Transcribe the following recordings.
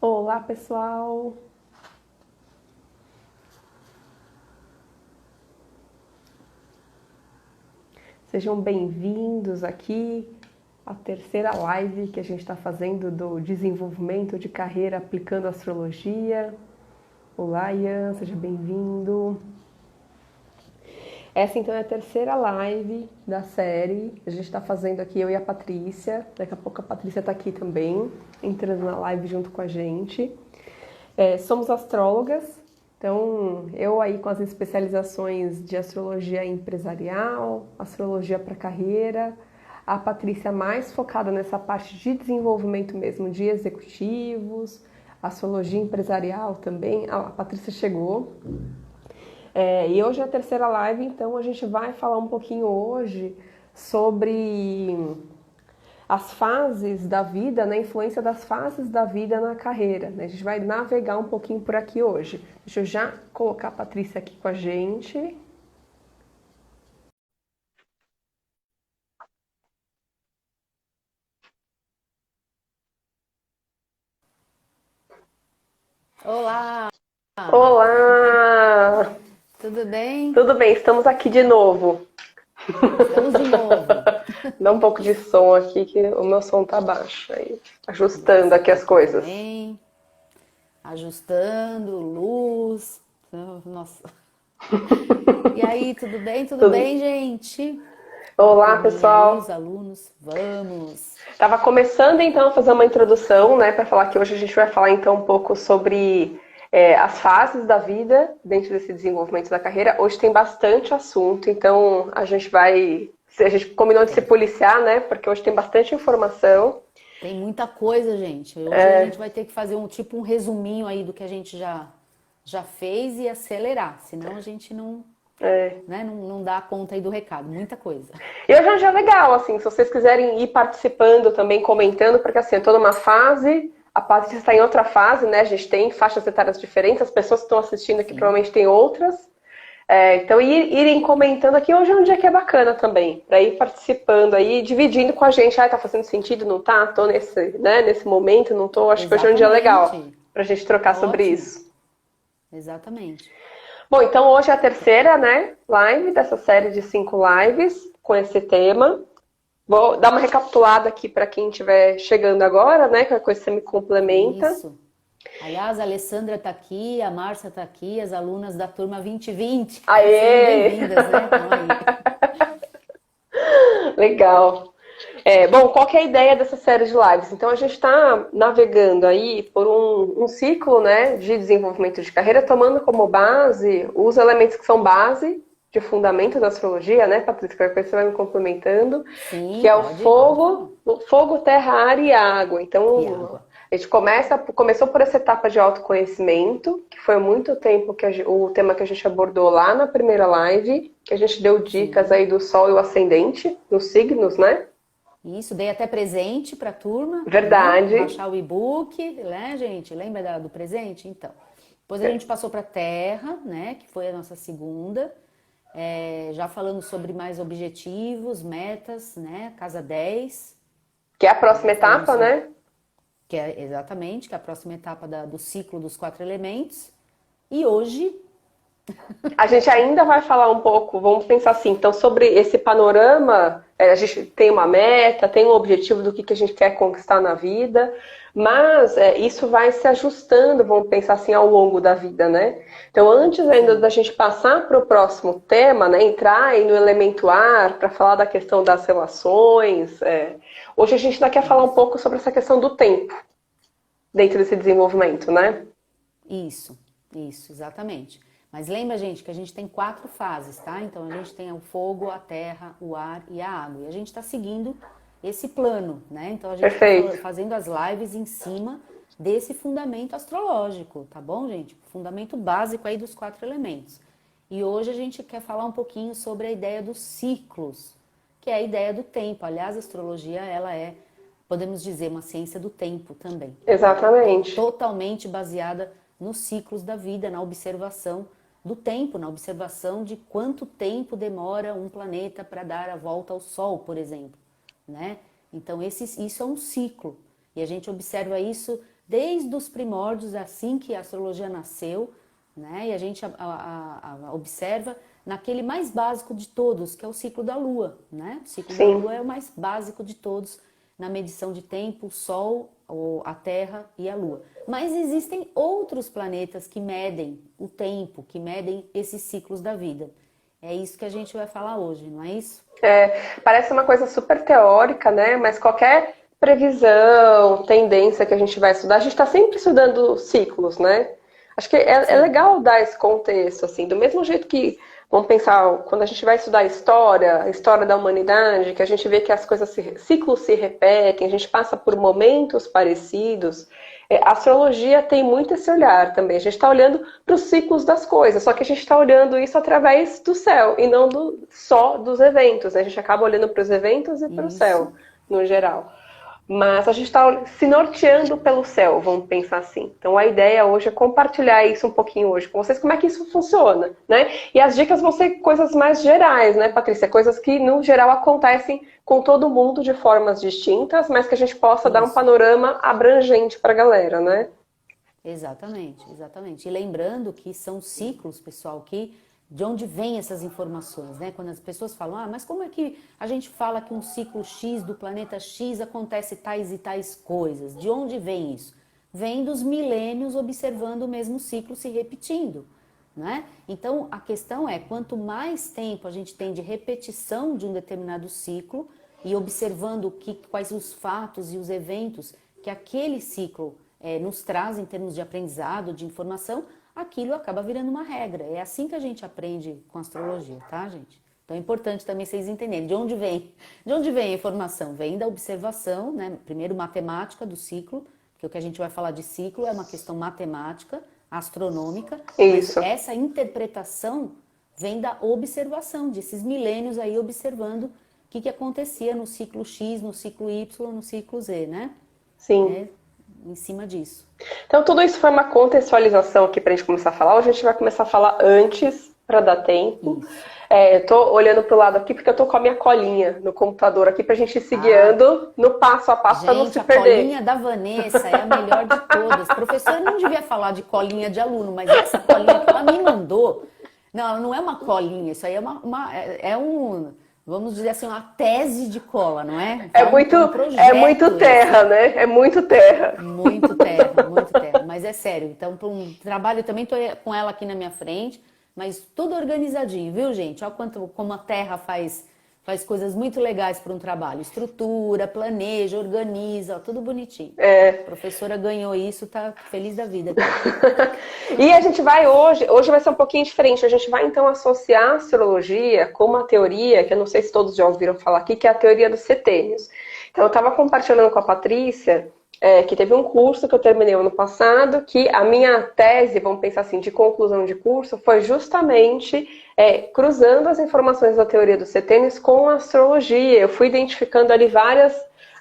Olá, pessoal! Sejam bem-vindos aqui à terceira live que a gente está fazendo do desenvolvimento de carreira aplicando astrologia. Olá, Ian, seja bem-vindo. Essa então é a terceira live da série. A gente está fazendo aqui, eu e a Patrícia. Daqui a pouco a Patrícia está aqui também, entrando na live junto com a gente. Somos astrólogas, então eu aí com as especializações de astrologia empresarial, astrologia para carreira, a Patrícia mais focada nessa parte de desenvolvimento mesmo de executivos, astrologia empresarial também. A Patrícia chegou. E hoje é a terceira live, então a gente vai falar um pouquinho hoje sobre as fases da vida, né, a influência das fases da vida na carreira. Né? A gente vai navegar um pouquinho por aqui hoje. Deixa eu já colocar a Patrícia aqui com a gente. Olá, Olá! tudo bem? Tudo bem, estamos aqui de novo. Estamos de novo. Dá um pouco de som aqui, que o meu som tá baixo. Aí, ajustando Nossa, aqui aqui as tá coisas. também. Ajustando, luz. Nossa. E aí, tudo bem? Tudo Tudo. bem, gente? Uma Olá, turminha aí, os pessoal. alunos. Vamos. Estava começando então a fazer uma introdução, né, para falar que hoje a gente vai falar então um pouco sobre as fases da vida dentro desse desenvolvimento da carreira. Hoje tem bastante assunto, então a gente combinou de se Tem. policiar, né, porque hoje tem bastante informação. Tem muita coisa, gente. Hoje a gente vai ter que fazer um resuminho aí do que a gente já fez e acelerar. Senão a gente não, né, não dá conta aí do recado. Muita coisa. E hoje é um dia legal, assim, se vocês quiserem ir participando também, comentando, porque assim, eu tô numa fase, a Patrícia está em outra fase, né? A gente tem faixas etárias diferentes, as pessoas que estão assistindo aqui Sim. provavelmente têm outras. Então, irem comentando aqui, hoje é um dia que é bacana também, para ir participando aí, dividindo com a gente. Ah, tá fazendo sentido, não tá? Tô nesse momento, não tô. Acho que hoje é um dia legal Exatamente. pra gente trocar sobre Ótimo. isso. Exatamente. Bom, então hoje é a terceira, né, live dessa série de 5 lives com esse tema. Vou dar uma recapitulada aqui para quem estiver chegando agora, né? Que a coisa você me complementa. Isso. Aliás, a Alessandra está aqui, a Márcia está aqui, as alunas da turma 2020. Sejam Aê! bem-vindas, né? Estão aí. Legal. Bom, qual que é a ideia dessa série de lives? Então, a gente está navegando aí por um ciclo, né, de desenvolvimento de carreira, tomando como base os elementos que são base de fundamento da astrologia, né, Patrícia? Qualquer coisa você vai me complementando, que Sim, é pode falar. o fogo, terra, ar e água. E Então, água. a gente começou por essa etapa de autoconhecimento, que foi há muito tempo que o tema que a gente abordou lá na primeira live, que a gente deu dicas Sim. aí do Sol e o Ascendente, nos signos, né? Isso, dei até presente para a turma, né? Verdade. Baixar o e-book, né, gente? Lembra do presente? Então. Depois a gente passou para a Terra, né? Que foi a nossa segunda. Já falando sobre mais objetivos, metas, né? Casa 10, Que é a próxima né? Falando etapa, sobre né? que é exatamente, que é a próxima etapa do ciclo dos 4 elementos. E hoje, A gente ainda vai falar um pouco, vamos pensar assim, então, sobre esse panorama, a gente tem uma meta, tem um objetivo do que a gente quer conquistar na vida, mas isso vai se ajustando, vamos pensar assim, ao longo da vida, né? Então, antes ainda sim, da gente passar para o próximo tema, né, entrar aí no elemento ar, para falar da questão das relações, hoje a gente ainda quer falar um isso, pouco sobre essa questão do tempo dentro desse desenvolvimento, né? isso, isso, exatamente. Mas lembra, gente, que a gente tem 4 fases, tá? Então a gente tem o fogo, a terra, o ar e a água. E a gente está seguindo esse plano, né? Então a gente está Perfeito. fazendo as lives em cima desse fundamento astrológico, tá bom, gente? Fundamento básico aí dos 4 elementos. E hoje a gente quer falar um pouquinho sobre a ideia dos ciclos, que é a ideia do tempo. Aliás, a astrologia, ela é, podemos dizer, uma ciência do tempo também, né? Exatamente. Totalmente baseada nos ciclos da vida, na observação do tempo, na observação de quanto tempo demora um planeta para dar a volta ao Sol, por exemplo, né? Então isso é um ciclo e a gente observa isso desde os primórdios, assim que a astrologia nasceu, né? E a gente observa naquele mais básico de todos, que é o ciclo da Lua, né? O ciclo da Sim. Lua é o mais básico de todos na medição de tempo, o Sol, a Terra e a Lua. Mas existem outros planetas que medem o tempo, que medem esses ciclos da vida. É isso que a gente vai falar hoje, não é isso? Parece uma coisa super teórica, né? Mas qualquer previsão, tendência que a gente vai estudar, a gente está sempre estudando ciclos, né? Acho que é Sim, legal dar esse contexto, assim, do mesmo jeito que, vamos pensar, quando a gente vai estudar a história da humanidade, que a gente vê que as coisas, ciclos se repetem, a gente passa por momentos parecidos, a astrologia tem muito esse olhar também. A gente está olhando para os ciclos das coisas, só que a gente está olhando isso através do céu e não só dos eventos, né? A gente acaba olhando para os eventos e para o céu, isso. no geral. Mas a gente está se norteando pelo céu, vamos pensar assim. Então a ideia hoje é compartilhar isso um pouquinho hoje com vocês, como é que isso funciona, né? E as dicas vão ser coisas mais gerais, né, Patrícia? Coisas que no geral acontecem com todo mundo de formas distintas, mas que a gente possa dar um Isso. panorama abrangente para a galera, né? Exatamente, exatamente. E lembrando que são ciclos, pessoal, que de onde vêm essas informações, né? Quando as pessoas falam, mas como é que a gente fala que um ciclo X do planeta X acontece tais e tais coisas? De onde vem isso? Vem dos milênios observando o mesmo ciclo se repetindo, né? Então, a questão é, quanto mais tempo a gente tem de repetição de um determinado ciclo e observando quais os fatos e os eventos que aquele ciclo nos traz em termos de aprendizado, de informação, aquilo acaba virando uma regra. É assim que a gente aprende com astrologia, tá, gente? Então é importante também vocês entenderem de onde vem. De onde vem a informação? Vem da observação, né? Primeiro matemática do ciclo, porque o que a gente vai falar de ciclo é uma questão matemática, astronômica, mas Isso. essa interpretação vem da observação, desses milênios aí observando o que acontecia no ciclo X, no ciclo Y, no ciclo Z, né? Sim. É em cima disso. Então, tudo isso foi uma contextualização aqui para a gente começar a falar. Hoje a gente vai começar a falar antes, para dar tempo. Isso. Eu tô olhando para o lado aqui porque eu tô com a minha colinha no computador aqui para a gente ir se Ah, guiando no passo a passo para não gente, se a perder. colinha da Vanessa é a melhor de todas. Professora não devia falar de colinha de aluno, mas essa colinha que ela me mandou, não, ela não é uma colinha, isso aí é vamos dizer assim, uma tese de cola, não é? É É um muito projeto esse. terra, né? É muito terra. Muito terra, muito terra. Mas é sério. Então, para um trabalho, também tô com ela aqui na minha frente, mas tudo organizadinho, viu, gente? Olha como a terra faz coisas muito legais para um trabalho. Estrutura, planeja, organiza, ó, tudo bonitinho. A professora ganhou isso, tá feliz da vida aqui. E a gente vai hoje vai ser um pouquinho diferente. A gente vai então associar a astrologia com uma teoria, que eu não sei se todos já ouviram falar aqui, que é a teoria dos setênios. Então eu estava compartilhando com a Patrícia, que teve um curso que eu terminei ano passado, que a minha tese, vamos pensar assim, de conclusão de curso, foi justamente cruzando as informações da teoria dos setênios com a astrologia. Eu fui identificando ali várias,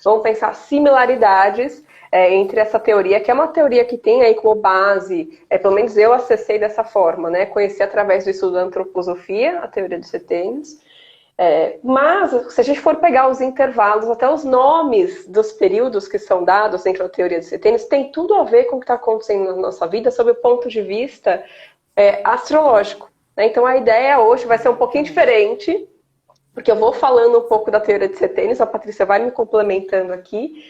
vamos pensar, similaridades entre essa teoria, que é uma teoria que tem aí como base, pelo menos eu acessei dessa forma, né? Conheci através do estudo da antroposofia, a teoria dos setênios. Mas, se a gente for pegar os intervalos, até os nomes dos períodos que são dados dentro da teoria dos setênios, tem tudo a ver com o que está acontecendo na nossa vida sob o ponto de vista astrológico. Né? Então, a ideia hoje vai ser um pouquinho diferente, porque eu vou falando um pouco da teoria de setênios, a Patrícia vai me complementando aqui,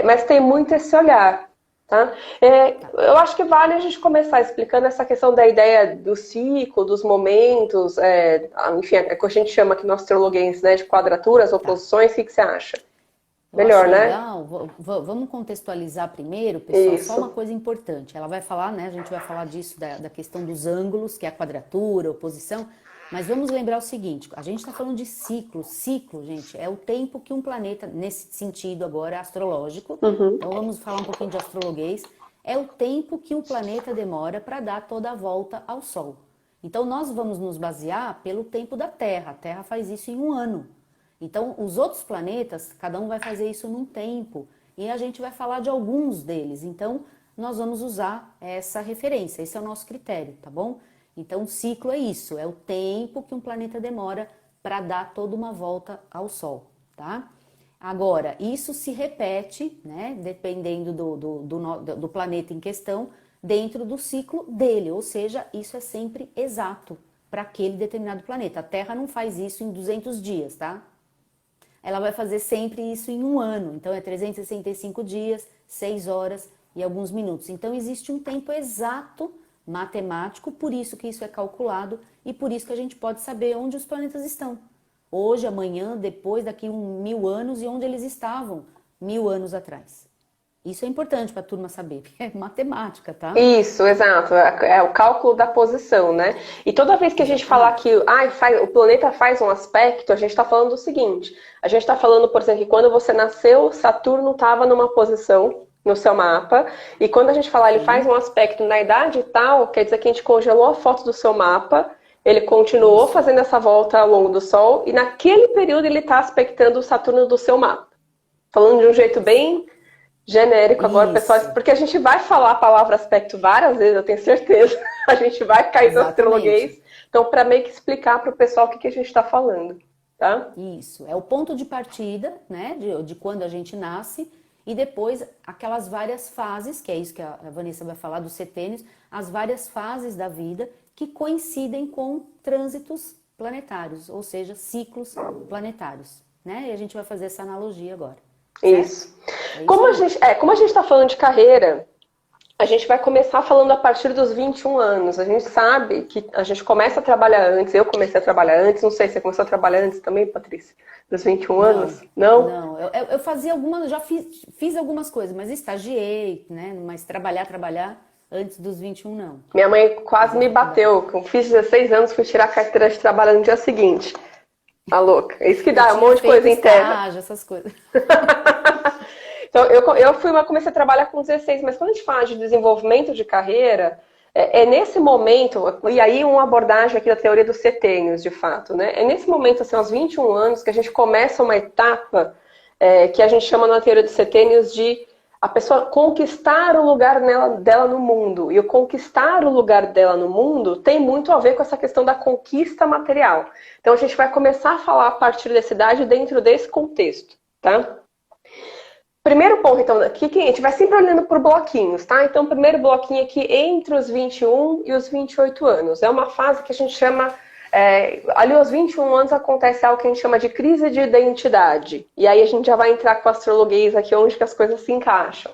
mas tem muito esse olhar. Tá? Eu acho que vale a gente começar explicando essa questão da ideia do ciclo, dos momentos, enfim, é o que a gente chama aqui no astrologuês, né, de quadraturas, Tá. oposições, o que você acha? Eu acho Melhor, né? legal, vamos contextualizar primeiro, pessoal, só uma Isso. coisa importante. Ela vai falar, né? A gente vai falar disso, da questão dos ângulos, que é a quadratura, a oposição, mas vamos lembrar o seguinte: a gente está falando de ciclo. Ciclo, gente, é o tempo que um planeta, nesse sentido agora astrológico, então vamos falar um pouquinho de astrologuês, é o tempo que o planeta demora para dar toda a volta ao Sol. Então nós vamos nos basear pelo tempo da Terra. A Terra faz isso em um ano. Então, os outros planetas, cada um vai fazer isso num tempo, e a gente vai falar de alguns deles. Então, nós vamos usar essa referência, esse é o nosso critério, tá bom? Então, o ciclo é isso, é o tempo que um planeta demora para dar toda uma volta ao Sol, tá? Agora, isso se repete, né, dependendo do planeta em questão, dentro do ciclo dele, ou seja, isso é sempre exato para aquele determinado planeta. A Terra não faz isso em 200 dias, tá? Ela vai fazer sempre isso em um ano, então é 365 dias, 6 horas e alguns minutos. Então existe um tempo exato matemático, por isso que isso é calculado e por isso que a gente pode saber onde os planetas estão. Hoje, amanhã, depois, daqui 1000 anos e onde eles estavam 1000 anos atrás. Isso é importante para a turma saber, porque é matemática, tá? Isso, exato. É o cálculo da posição, né? E toda vez que a gente falar Exatamente. que o planeta faz um aspecto, a gente está falando do seguinte: a gente está falando, por exemplo, que quando você nasceu, Saturno estava numa posição no seu mapa, e quando a gente falar ele faz Sim, um aspecto na idade tal, quer dizer que a gente congelou a foto do seu mapa, ele continuou isso, fazendo essa volta ao longo do Sol, e naquele período ele está aspectando o Saturno do seu mapa. Falando de um jeito isso, bem genérico agora, pessoal, isso, porque a gente vai falar a palavra aspecto várias vezes, eu tenho certeza. A gente vai cair no exatamente. astrologuês. Então, para meio que explicar para o pessoal o que a gente está falando, tá? Isso, é o ponto de partida, né, de quando a gente nasce e depois aquelas várias fases, que é isso que a Vanessa vai falar dos setênios, as várias fases da vida que coincidem com trânsitos planetários, ou seja, ciclos planetários, né? E a gente vai fazer essa analogia agora, certo? Isso. É isso aí. Como a gente está falando de carreira, a gente vai começar falando a partir dos 21 anos. A gente sabe que a gente começa a trabalhar antes. Eu comecei a trabalhar antes. Não sei se você começou a trabalhar antes também, Patrícia? Dos 21 anos? Não, Não? não. Eu fazia algumas, já fiz algumas coisas, mas estagiei, né? Mas trabalhar antes dos 21 não. Minha mãe quase Fazer me faculdade. bateu. Eu fiz 16 anos, fui tirar a carteira de trabalho no dia seguinte. Tá louca. É isso que Eu dá, um tinha monte de feito coisa em terra. estágio, essas coisas. Então, comecei a trabalhar com 16, mas quando a gente fala de desenvolvimento de carreira, é nesse momento, e aí uma abordagem aqui da teoria dos setênios, de fato, né? É nesse momento, assim, aos 21 anos, que a gente começa uma etapa que a gente chama na teoria dos setênios de a pessoa conquistar o lugar dela no mundo. E o conquistar o lugar dela no mundo tem muito a ver com essa questão da conquista material. Então a gente vai começar a falar a partir dessa idade dentro desse contexto, tá? Primeiro ponto, então, aqui que a gente vai sempre olhando por bloquinhos, tá? Então, o primeiro bloquinho aqui entre os 21 e os 28 anos. É uma fase que a gente chama. Ali aos 21 anos acontece algo que a gente chama de crise de identidade. E aí a gente já vai entrar com o astrologuês aqui, onde que as coisas se encaixam.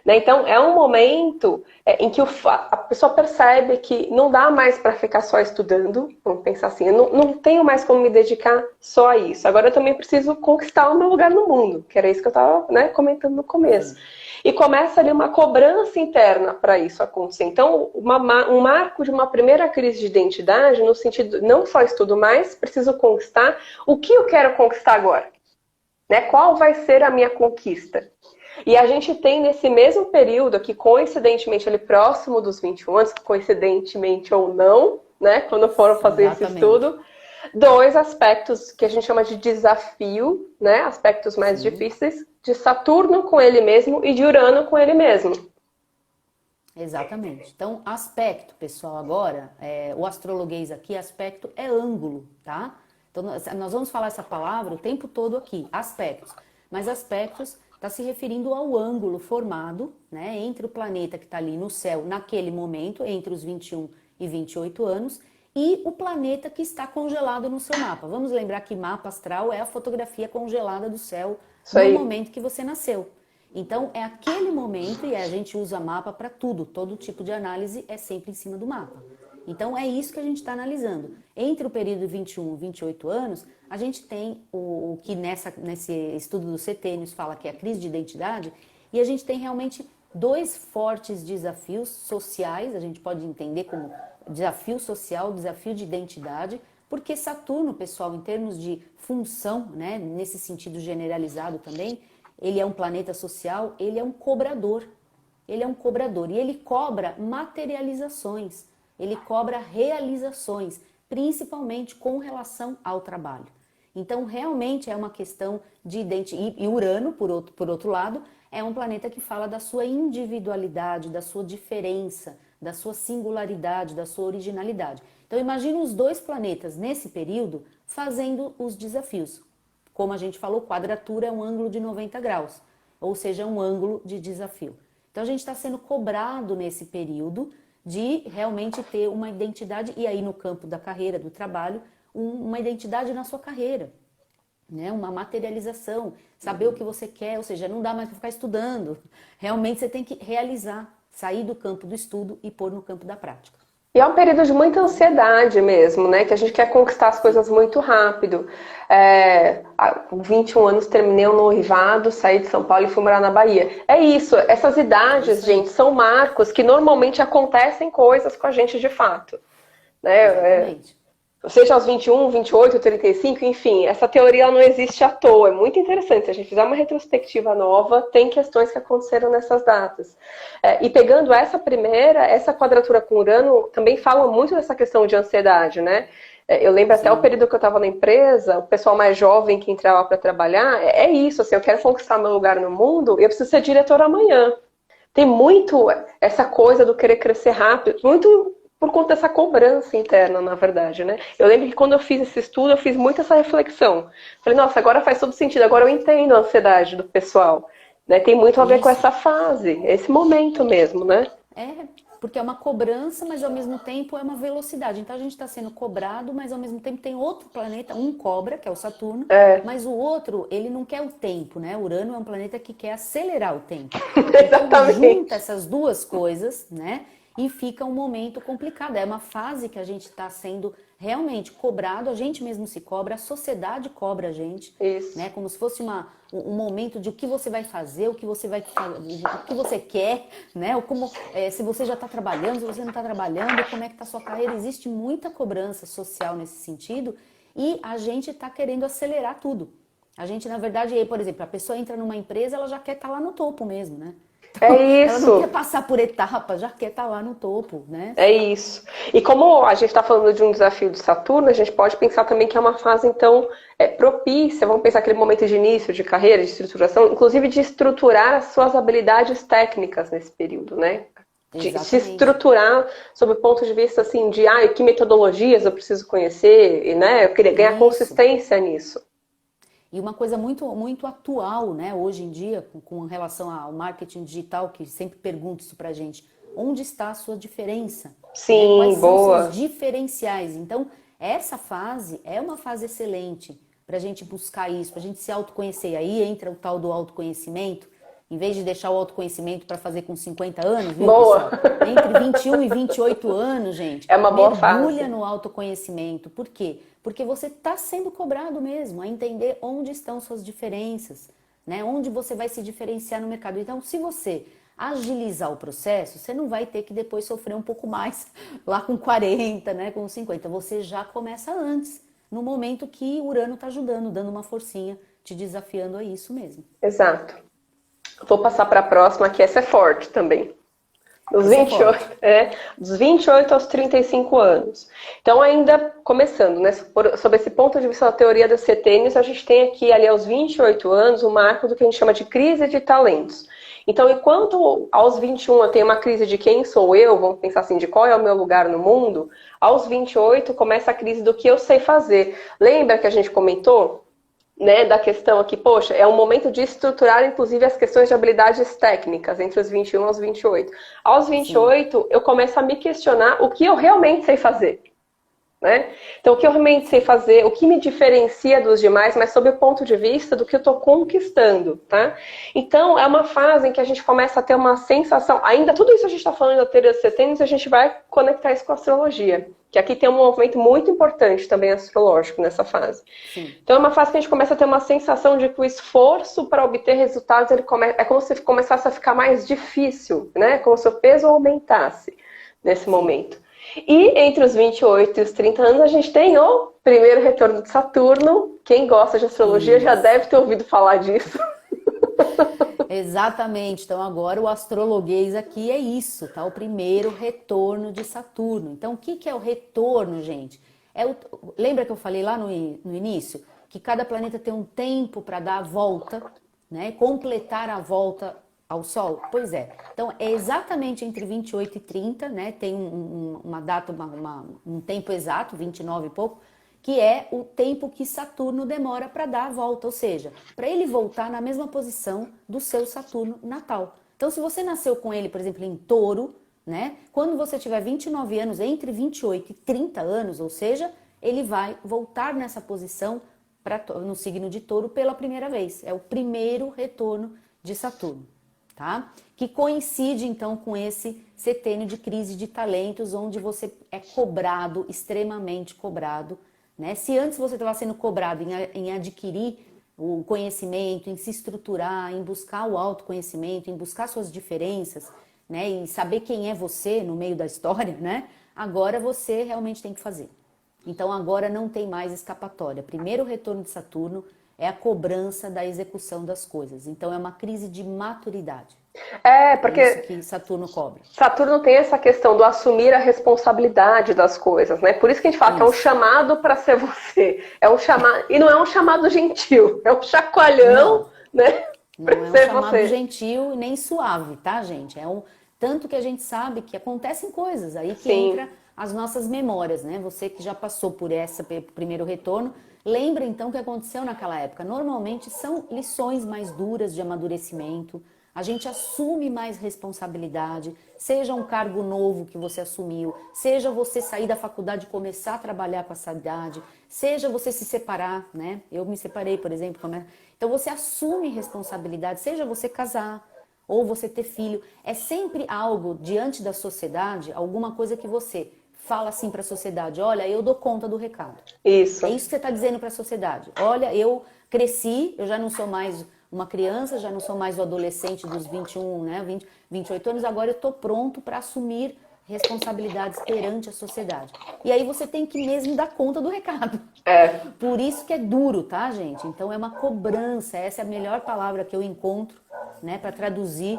Né? Então, é um momento em que a pessoa percebe que não dá mais para ficar só estudando. Vamos pensar assim, eu não tenho mais como me dedicar só a isso. Agora eu também preciso conquistar o meu lugar no mundo, que era isso que eu estava, né, comentando no começo. Sim, E começa ali uma cobrança interna para isso acontecer. Então, um marco de uma primeira crise de identidade, no sentido, não só estudo mais, preciso conquistar. O que eu quero conquistar agora? Né? Qual vai ser a minha conquista? E a gente tem nesse mesmo período aqui, coincidentemente ali próximo dos 21 anos, coincidentemente ou não, né, quando foram fazer esse exatamente. estudo, dois aspectos que a gente chama de desafio, né, aspectos mais Sim, difíceis, de Saturno com ele mesmo e de Urano com ele mesmo. exatamente. Então, aspecto, pessoal, agora, o astrologuês aqui, aspecto é ângulo, tá? Então, nós vamos falar essa palavra o tempo todo aqui, aspectos. Mas aspectos está se referindo ao ângulo formado, né, entre o planeta que está ali no céu naquele momento, entre os 21 e 28 anos, e o planeta que está congelado no seu mapa. Vamos lembrar que mapa astral é a fotografia congelada do céu Isso no aí. momento que você nasceu. Então, é aquele momento, e a gente usa mapa para tudo, todo tipo de análise é sempre em cima do mapa. Então, é isso que a gente está analisando. Entre o período 21 e 28 anos, a gente tem o que nesse estudo dos setênios fala que é a crise de identidade, e a gente tem realmente dois fortes desafios sociais, a gente pode entender como desafio social, desafio de identidade, porque Saturno, pessoal, em termos de função, né, nesse sentido generalizado também, ele é um planeta social, ele é um cobrador. Ele é um cobrador e ele cobra materializações, ele cobra realizações, principalmente com relação ao trabalho. Então, realmente é uma questão de identidade. E Urano, por outro lado, é um planeta que fala da sua individualidade, da sua diferença, da sua singularidade, da sua originalidade. Então, imagine os dois planetas nesse período fazendo os desafios, como a gente falou, quadratura é um ângulo de 90 graus, ou seja, é um ângulo de desafio. Então a gente está sendo cobrado nesse período de realmente ter uma identidade, e aí no campo da carreira, do trabalho, uma identidade na sua carreira, né? Uma materialização, saber o que você quer, ou seja, não dá mais para ficar estudando, realmente você tem que realizar, sair do campo do estudo e pôr no campo da prática. E é um período de muita ansiedade mesmo, né? Que a gente quer conquistar as coisas muito rápido. Com 21 anos terminei o noivado, saí de São Paulo e fui morar na Bahia. É isso, essas idades, gente, são marcos que normalmente acontecem coisas com a gente de fato. Né? Exatamente. Seja aos 21, 28, 35, enfim, essa teoria ela não existe à toa. É muito interessante. Se a gente fizer uma retrospectiva nova, tem questões que aconteceram nessas datas. E pegando essa primeira, essa quadratura com Urano também fala muito dessa questão de ansiedade, né? Eu lembro até o período que eu estava na empresa, o pessoal mais jovem que entrava para trabalhar, é isso, assim, eu quero conquistar meu lugar no mundo e eu preciso ser diretor amanhã. Tem muito essa coisa do querer crescer rápido, muito por conta dessa cobrança interna, na verdade, né? Eu lembro que quando eu fiz esse estudo, eu fiz muito essa reflexão. Falei, nossa, agora faz todo sentido, agora eu entendo a ansiedade do pessoal. Né? Tem muito a ver com essa fase, esse momento mesmo, né? Porque é uma cobrança, mas ao mesmo tempo é uma velocidade. Então a gente está sendo cobrado, mas ao mesmo tempo tem outro planeta, um cobra, que é o Saturno, mas o outro, ele não quer o tempo, né? Urano é um planeta que quer acelerar o tempo. Então junta essas duas coisas, né? E fica um momento complicado. É uma fase que a gente está sendo realmente cobrado, a gente mesmo se cobra, a sociedade cobra a gente, né? Como se fosse um momento de o que você vai fazer, o que você vai fazer, o que você quer, né? Ou como, se você já está trabalhando, se você não está trabalhando, como é que está a sua carreira. Existe muita cobrança social nesse sentido e a gente está querendo acelerar tudo. A gente, na verdade, por exemplo, a pessoa entra numa empresa, ela já quer estar lá no topo mesmo, né? Então, ela não quer passar por etapas, já quer estar lá no topo, né? É isso. E como a gente está falando de um desafio de Saturno, a gente pode pensar também que é uma fase, então, propícia, vamos pensar aquele momento de início de carreira, de estruturação, inclusive de estruturar as suas habilidades técnicas nesse período, né? De se estruturar sob o ponto de vista, assim, de que metodologias eu preciso conhecer, né? Eu queria ganhar consistência nisso. E uma coisa muito, muito atual, né, hoje em dia, com relação ao marketing digital, que sempre pergunta isso pra gente, onde está a sua diferença? Sim, né? Quais boa. são os seus diferenciais? Então, essa fase é uma fase excelente pra gente buscar isso, pra gente se autoconhecer. Aí entra o tal do autoconhecimento, em vez de deixar o autoconhecimento para fazer com 50 anos, viu, boa. pessoal? Entre 21 e 28 anos, gente, é uma boa fase. Mergulha no autoconhecimento. Por quê? Porque você está sendo cobrado mesmo a entender onde estão suas diferenças, né? Onde você vai se diferenciar no mercado. Então, se você agilizar o processo, você não vai ter que depois sofrer um pouco mais lá com 40, né? Com 50. Você já começa antes, no momento que o Urano está ajudando, dando uma forcinha, te desafiando a isso mesmo. Exato. Vou passar para a próxima, que essa é forte também. Dos 28 aos 35 anos. Então, ainda começando, né, sob esse ponto de vista da teoria dos setênios, a gente tem aqui, ali aos 28 anos, o marco do que a gente chama de crise de talentos. Então, enquanto aos 21 eu tenho uma crise de quem sou eu, vamos pensar assim, de qual é o meu lugar no mundo, aos 28 começa a crise do que eu sei fazer. Lembra que a gente comentou? Né, da questão aqui, poxa, é um momento de estruturar, inclusive, as questões de habilidades técnicas entre os 21 aos 28. Aos 28, Sim. eu começo a me questionar o que eu realmente sei fazer. Né? Então, o que eu realmente sei fazer, o que me diferencia dos demais, mas sob o ponto de vista do que eu estou conquistando. Tá? Então, é uma fase em que a gente começa a ter uma sensação, ainda tudo isso a gente está falando da teoria dos setênios, a gente vai conectar isso com a astrologia. Que aqui tem um movimento muito importante também astrológico nessa fase. Sim. Então é uma fase que a gente começa a ter uma sensação de que o esforço para obter resultados é como se começasse a ficar mais difícil, né? Como se o peso aumentasse nesse momento. E entre os 28 e os 30 anos a gente tem o primeiro retorno de Saturno. Quem gosta de astrologia já deve ter ouvido falar disso. Exatamente, então agora o astrologuês aqui é isso, tá? O primeiro retorno de Saturno. Então o que é o retorno, gente? Lembra que eu falei lá no início? Que cada planeta tem um tempo para dar a volta, né? Completar a volta ao Sol? Pois é, então é exatamente entre 28 e 30, né? Tem uma data, um tempo exato, 29 e pouco, que é o tempo que Saturno demora para dar a volta, ou seja, para ele voltar na mesma posição do seu Saturno natal. Então, se você nasceu com ele, por exemplo, em Touro, né? Quando você tiver 29 anos, entre 28 e 30 anos, ou seja, ele vai voltar nessa posição no signo de Touro pela primeira vez. É o primeiro retorno de Saturno, tá? Que coincide então com esse setênio de crise de talentos, onde você é cobrado, extremamente cobrado, né? Se antes você estava sendo cobrado em adquirir o conhecimento, em se estruturar, em buscar o autoconhecimento, em buscar suas diferenças, né? E saber quem é você no meio da história, né? Agora você realmente tem que fazer. Então agora não tem mais escapatória. Primeiro retorno de Saturno é a cobrança da execução das coisas. Então é uma crise de maturidade. Porque É isso que Saturno cobra. Saturno tem essa questão do assumir a responsabilidade das coisas, né? Por isso que a gente fala que é um chamado para ser você. É um chamado, e não é um chamado gentil, é um chacoalhão, né? Não é um chamado gentil e nem suave, tá, gente? Tanto que a gente sabe que acontecem coisas aí que entra as nossas memórias, né? Você que já passou por esse primeiro retorno, lembra então o que aconteceu naquela época. Normalmente são lições mais duras de amadurecimento. A gente assume mais responsabilidade, seja um cargo novo que você assumiu, seja você sair da faculdade e começar a trabalhar com essa idade, seja você se separar, né? Eu me separei, por exemplo. Então você assume responsabilidade, seja você casar ou você ter filho. É sempre algo diante da sociedade, alguma coisa que você fala assim para a sociedade: olha, eu dou conta do recado. Isso. É isso que você está dizendo para a sociedade. Olha, eu cresci, eu já não sou mais uma criança, já não sou mais o adolescente dos 21, né, 28 anos, agora eu estou pronto para assumir responsabilidades perante a sociedade. E aí você tem que mesmo dar conta do recado. Por isso que é duro, tá, gente? Então é uma cobrança, essa é a melhor palavra que eu encontro, né, para traduzir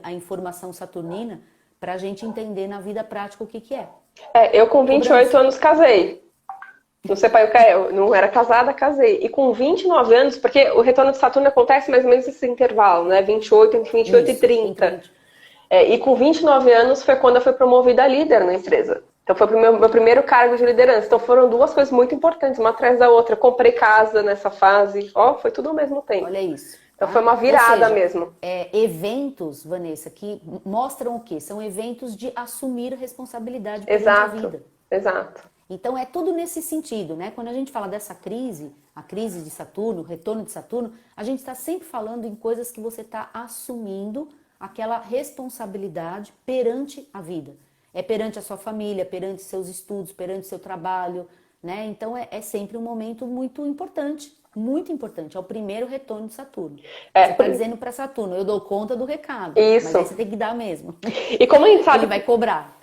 a informação saturnina, para a gente entender na vida prática o que é. Eu com 28 anos casei. Não sei pai, eu não era casada, casei. E com 29 anos, porque o retorno de Saturno acontece mais ou menos nesse intervalo, né? 28, entre 28 e 30. E com 29 anos foi quando eu fui promovida a líder na empresa. Então foi o meu primeiro cargo de liderança. Então foram duas coisas muito importantes, uma atrás da outra. Eu comprei casa nessa fase. Foi tudo ao mesmo tempo. Olha isso. Então foi uma virada mesmo. Eventos, Vanessa, que mostram o quê? São eventos de assumir responsabilidade perante a vida. Exato. Então é tudo nesse sentido, né? Quando a gente fala dessa crise, a crise de Saturno, o retorno de Saturno, a gente está sempre falando em coisas que você está assumindo aquela responsabilidade perante a vida. É perante a sua família, perante seus estudos, perante seu trabalho, né? Então é sempre um momento muito importante. Muito importante, é o primeiro retorno de Saturno. Você está dizendo para Saturno: eu dou conta do recado. Isso. Mas aí você tem que dar mesmo. E como a gente sabe, ele vai cobrar.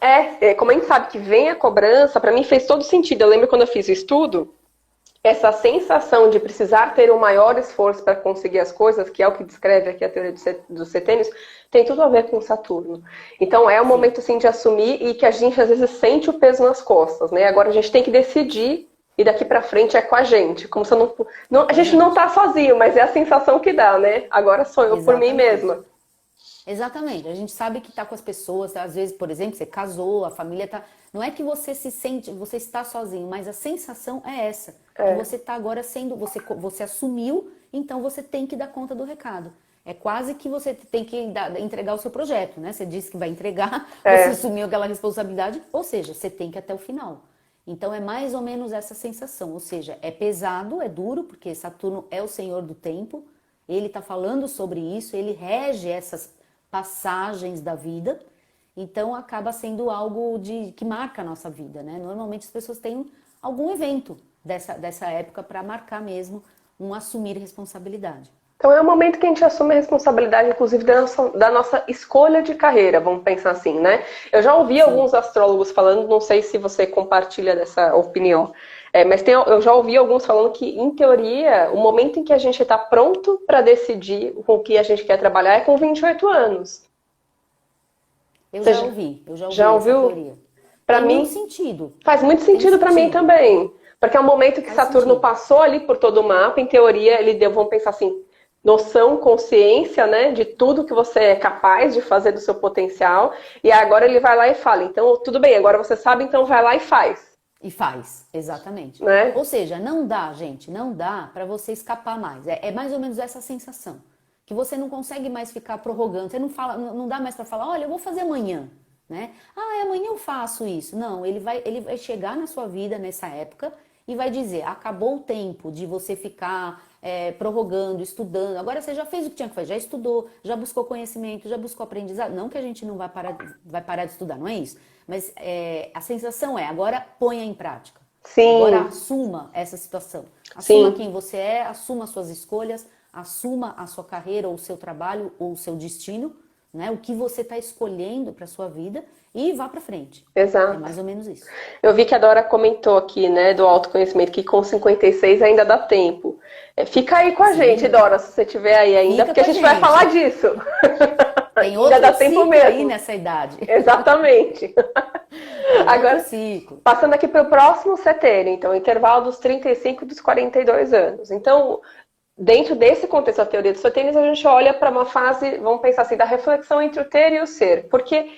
Como a gente sabe que vem a cobrança, para mim fez todo sentido. Eu lembro quando eu fiz o estudo, essa sensação de precisar ter um maior esforço para conseguir as coisas, que é o que descreve aqui a teoria dos setênios, tem tudo a ver com Saturno. Então é um momento assim de assumir, e que a gente às vezes sente o peso nas costas, né? Agora a gente tem que decidir. E daqui pra frente é com a gente. Como se a gente não tá sozinho, mas é a sensação que dá, né? Agora sou eu por mim mesma. Exatamente. A gente sabe que tá com as pessoas, às vezes, por exemplo, você casou, a família tá... Não é que você se sente, você está sozinho, mas a sensação é essa. Que você tá agora sendo... Você assumiu, então você tem que dar conta do recado. É quase que você tem que entregar o seu projeto, né? Você disse que vai entregar, você assumiu aquela responsabilidade, ou seja, você tem que ir até o final. Então é mais ou menos essa sensação, ou seja, é pesado, é duro, porque Saturno é o senhor do tempo, ele está falando sobre isso, ele rege essas passagens da vida, então acaba sendo algo que marca a nossa vida, né? Normalmente as pessoas têm algum evento dessa época para marcar mesmo um assumir responsabilidade. Então é um momento que a gente assume a responsabilidade, inclusive, da nossa escolha de carreira, vamos pensar assim, né? Eu já ouvi alguns astrólogos falando, não sei se você compartilha dessa opinião, mas eu já ouvi alguns falando que, em teoria, o momento em que a gente está pronto para decidir com o que a gente quer trabalhar é com 28 anos. Eu já ouvi essa teoria. Para mim, muito sentido. Faz muito sentido para mim também. Porque é um momento que Saturno passou ali por todo o mapa, em teoria, ele deu, vamos pensar assim, noção, consciência, né, de tudo que você é capaz de fazer do seu potencial, e agora ele vai lá e fala, então tudo bem, agora você sabe, então vai lá e faz. E faz, exatamente. né? Ou seja, não dá, gente, não dá para você escapar mais. É mais ou menos essa sensação. Que você não consegue mais ficar prorrogando. Você não fala, não dá mais para falar, olha, eu vou fazer amanhã, né? Ah, amanhã eu faço isso. Não, ele vai chegar na sua vida nessa época e vai dizer, acabou o tempo de você ficar prorrogando, estudando. Agora você já fez o que tinha que fazer, já estudou, já buscou conhecimento, já buscou aprendizado. Não que a gente não vai parar de estudar, não é isso. Mas a sensação é, agora ponha em prática. Agora Sim, assuma essa situação. Assuma sim, quem você é, assuma suas escolhas, assuma a sua carreira, ou o seu trabalho, ou o seu destino, né? O que você está escolhendo para sua vida e vá para frente. É exato. mais ou menos isso. Eu vi que a Dora comentou aqui, né, do autoconhecimento, que com 56 ainda dá tempo. Fica aí com a gente, Sim, Dora, se você estiver aí ainda, fica porque com a a gente vai falar gente. disso. Tem Ainda dá outro tempo ciclo aí mesmo. nessa idade. Exatamente. Tem outro Agora, ciclo. passando aqui para o próximo setênio, então, intervalo dos 35 e dos 42 anos. Então, dentro desse contexto da teoria dos setênios, a gente olha para uma fase, vamos pensar assim, da reflexão entre o ter e o ser. Porque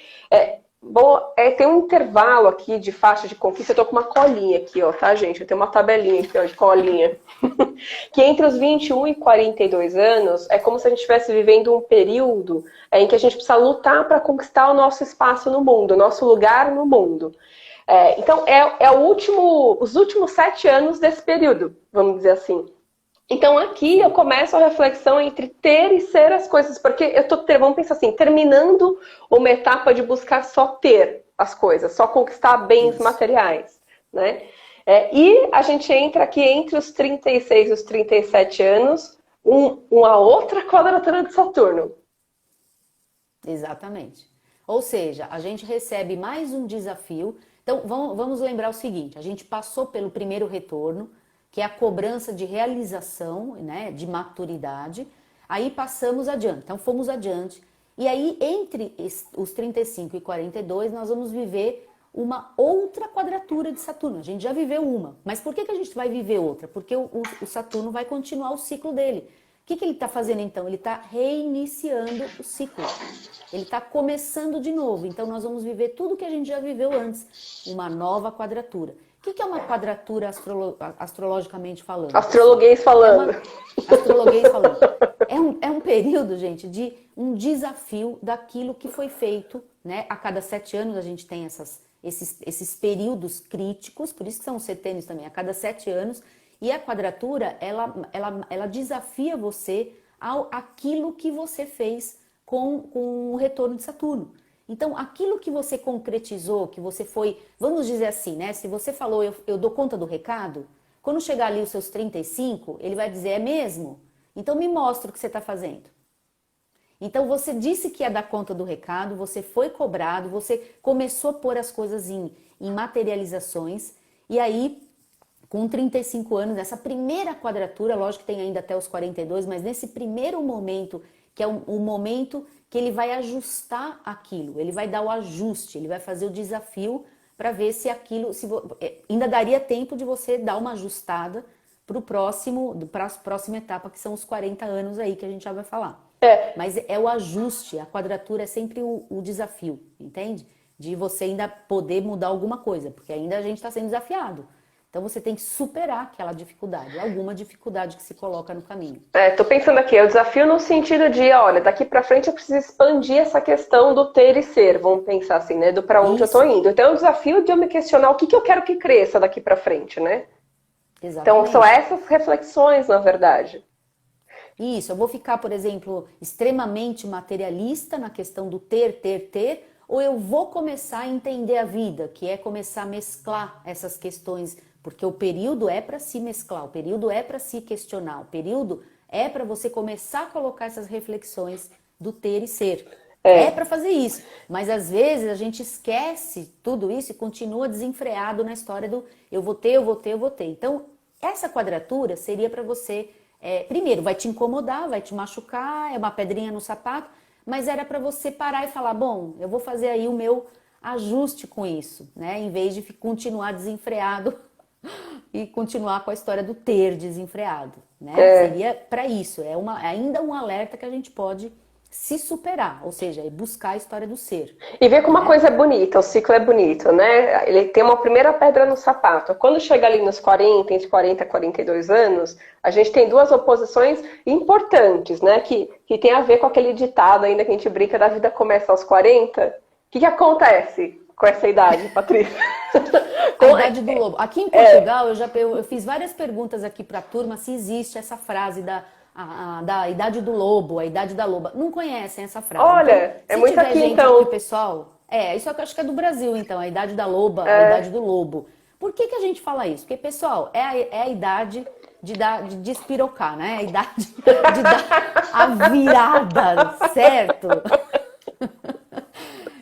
tem um intervalo aqui de faixa de conquista. Eu tô com uma colinha aqui, ó, tá, gente? Eu tenho uma tabelinha aqui, ó, de colinha. Que entre os 21 e 42 anos é como se a gente estivesse vivendo um período em que a gente precisa lutar para conquistar o nosso espaço no mundo, o nosso lugar no mundo. Então, os últimos 7 anos desse período, vamos dizer assim. Então aqui eu Sim, começo a reflexão entre ter e ser as coisas, porque vamos pensar assim, terminando uma etapa de buscar só ter as coisas, só conquistar bens isso. materiais, né? E a gente entra aqui entre os 36 e os 37 anos, uma outra quadratura de Saturno. Exatamente. Ou seja, a gente recebe mais um desafio. Então, vamos lembrar o seguinte: a gente passou pelo primeiro retorno, que é a cobrança de realização, né, de maturidade. Aí passamos adiante. Então, fomos adiante. E aí, entre os 35 e 42, nós vamos viver uma outra quadratura de Saturno. A gente já viveu uma. Mas por que a gente vai viver outra? Porque o Saturno vai continuar o ciclo dele. O que ele está fazendo então? Ele está reiniciando o ciclo. Ele está começando de novo. Então nós vamos viver tudo que a gente já viveu antes. Uma nova quadratura. O que é uma quadratura astrologicamente falando, pessoal? Astrologuês É falando. uma astrologuês falando. É um período, gente, de um desafio daquilo que foi feito, né? A cada 7 anos a gente tem esses períodos críticos, por isso que são os setênios também, a cada 7 anos. E a quadratura, ela desafia você ao aquilo que você fez com o retorno de Saturno. Então, aquilo que você concretizou, que você foi, vamos dizer assim, né? Se você falou, eu dou conta do recado, quando chegar ali os seus 35, ele vai dizer, é mesmo? Então, me mostra o que você está fazendo. Então, você disse que ia dar conta do recado, você foi cobrado, você começou a pôr as coisas em materializações, e aí com 35 anos, nessa primeira quadratura, lógico que tem ainda até os 42, mas nesse primeiro momento, que é o momento que ele vai ajustar aquilo, ele vai dar o ajuste, ele vai fazer o desafio para ver se aquilo, ainda daria tempo de você dar uma ajustada para a próxima etapa, que são os 40 anos aí que a gente já vai falar. É, Mas é o ajuste, a quadratura é sempre o desafio, entende? De você ainda poder mudar alguma coisa, porque ainda a gente está sendo desafiado. Então você tem que superar aquela dificuldade, alguma dificuldade que se coloca no caminho. tô pensando aqui, é o desafio no sentido de, olha, daqui pra frente eu preciso expandir essa questão do ter e ser, vamos pensar assim, né, do pra onde eu tô Isso, indo. Então é o desafio de eu me questionar o que que eu quero que cresça daqui pra frente, né? Então são exatamente. essas reflexões, na verdade. Isso, eu vou ficar, por exemplo, extremamente materialista na questão do ter, ter, ter, ou eu vou começar a entender a vida, que é começar a mesclar essas questões, porque o período é para se mesclar, o período é para se questionar, o período é para você começar a colocar essas reflexões do ter e ser. É É, para fazer isso, mas às vezes a gente esquece tudo isso e continua desenfreado na história do eu vou ter, eu vou ter, eu vou ter. Então, essa quadratura seria para você, primeiro, vai te incomodar, vai te machucar, é uma pedrinha no sapato, mas era para você parar e falar, bom, eu vou fazer aí o meu ajuste com isso, né? Em vez de continuar desenfreado e continuar com a história do ter desenfreado, né? é, Seria para isso, ainda um alerta que a gente pode se superar, ou seja, é buscar a história do ser, E ver como uma né? coisa é bonita, o ciclo é bonito, né? Ele tem uma primeira pedra no sapato. Quando chega ali nos 40, entre 40 e 42 anos, a gente tem duas oposições importantes, né? Que tem a ver com aquele ditado ainda que a gente brinca da vida começa aos 40. O que acontece com essa idade, Patrícia? A idade do lobo. Aqui em Portugal, eu fiz várias perguntas aqui para a turma se existe essa frase da idade do lobo, a idade da loba. Não conhecem essa frase. Então, Olha, é se muito tiver aqui gente aqui, então. pessoal, isso eu acho que é do Brasil, então, a idade da loba, a É, idade do lobo. Por que a gente fala isso? Porque, pessoal, é a idade de despirocar, né? A idade de dar a virada, certo?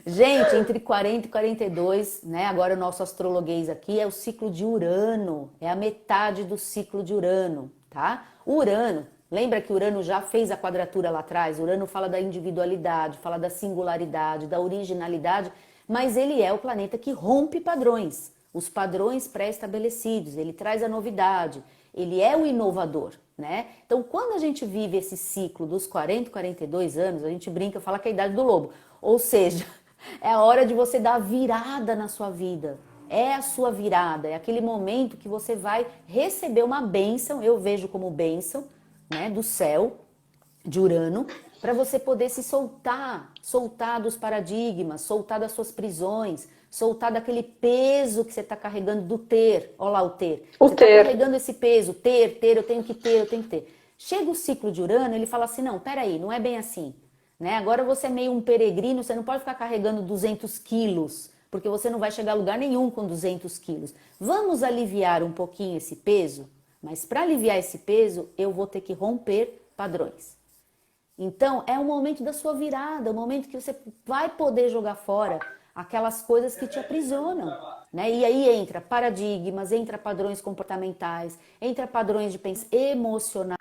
Gente, entre 40 e 42, né? Agora o nosso astrologuês aqui é o ciclo de Urano, é a metade do ciclo de Urano, tá? Urano, lembra que Urano já fez a quadratura lá atrás? Urano fala da individualidade, fala da singularidade, da originalidade, mas ele é o planeta que rompe padrões, os padrões pré-estabelecidos, ele traz a novidade, ele é o inovador, né? Então, quando a gente vive esse ciclo dos 40 e 42 anos, a gente brinca, fala que é a idade do lobo, ou seja, é a hora de você dar a virada na sua vida. É a sua virada, é aquele momento que você vai receber uma bênção, eu vejo como bênção, né, do céu, de Urano, para você poder se soltar dos paradigmas, soltar das suas prisões, soltar daquele peso que você está carregando do ter. Olha lá o ter. o Você está ter. carregando esse peso, ter, eu tenho que ter, eu tenho que ter. Chega o ciclo de Urano, ele fala assim, não, peraí, não é bem assim. Né? Agora você é meio um peregrino, você não pode ficar carregando 200 quilos, porque você não vai chegar a lugar nenhum com 200 quilos. Vamos aliviar um pouquinho esse peso, mas para aliviar esse peso, eu vou ter que romper padrões. Então, é o momento da sua virada, o momento que você vai poder jogar fora aquelas coisas que te aprisionam. Né? E aí entra paradigmas, entra padrões comportamentais, entra padrões de pensamento emocionais,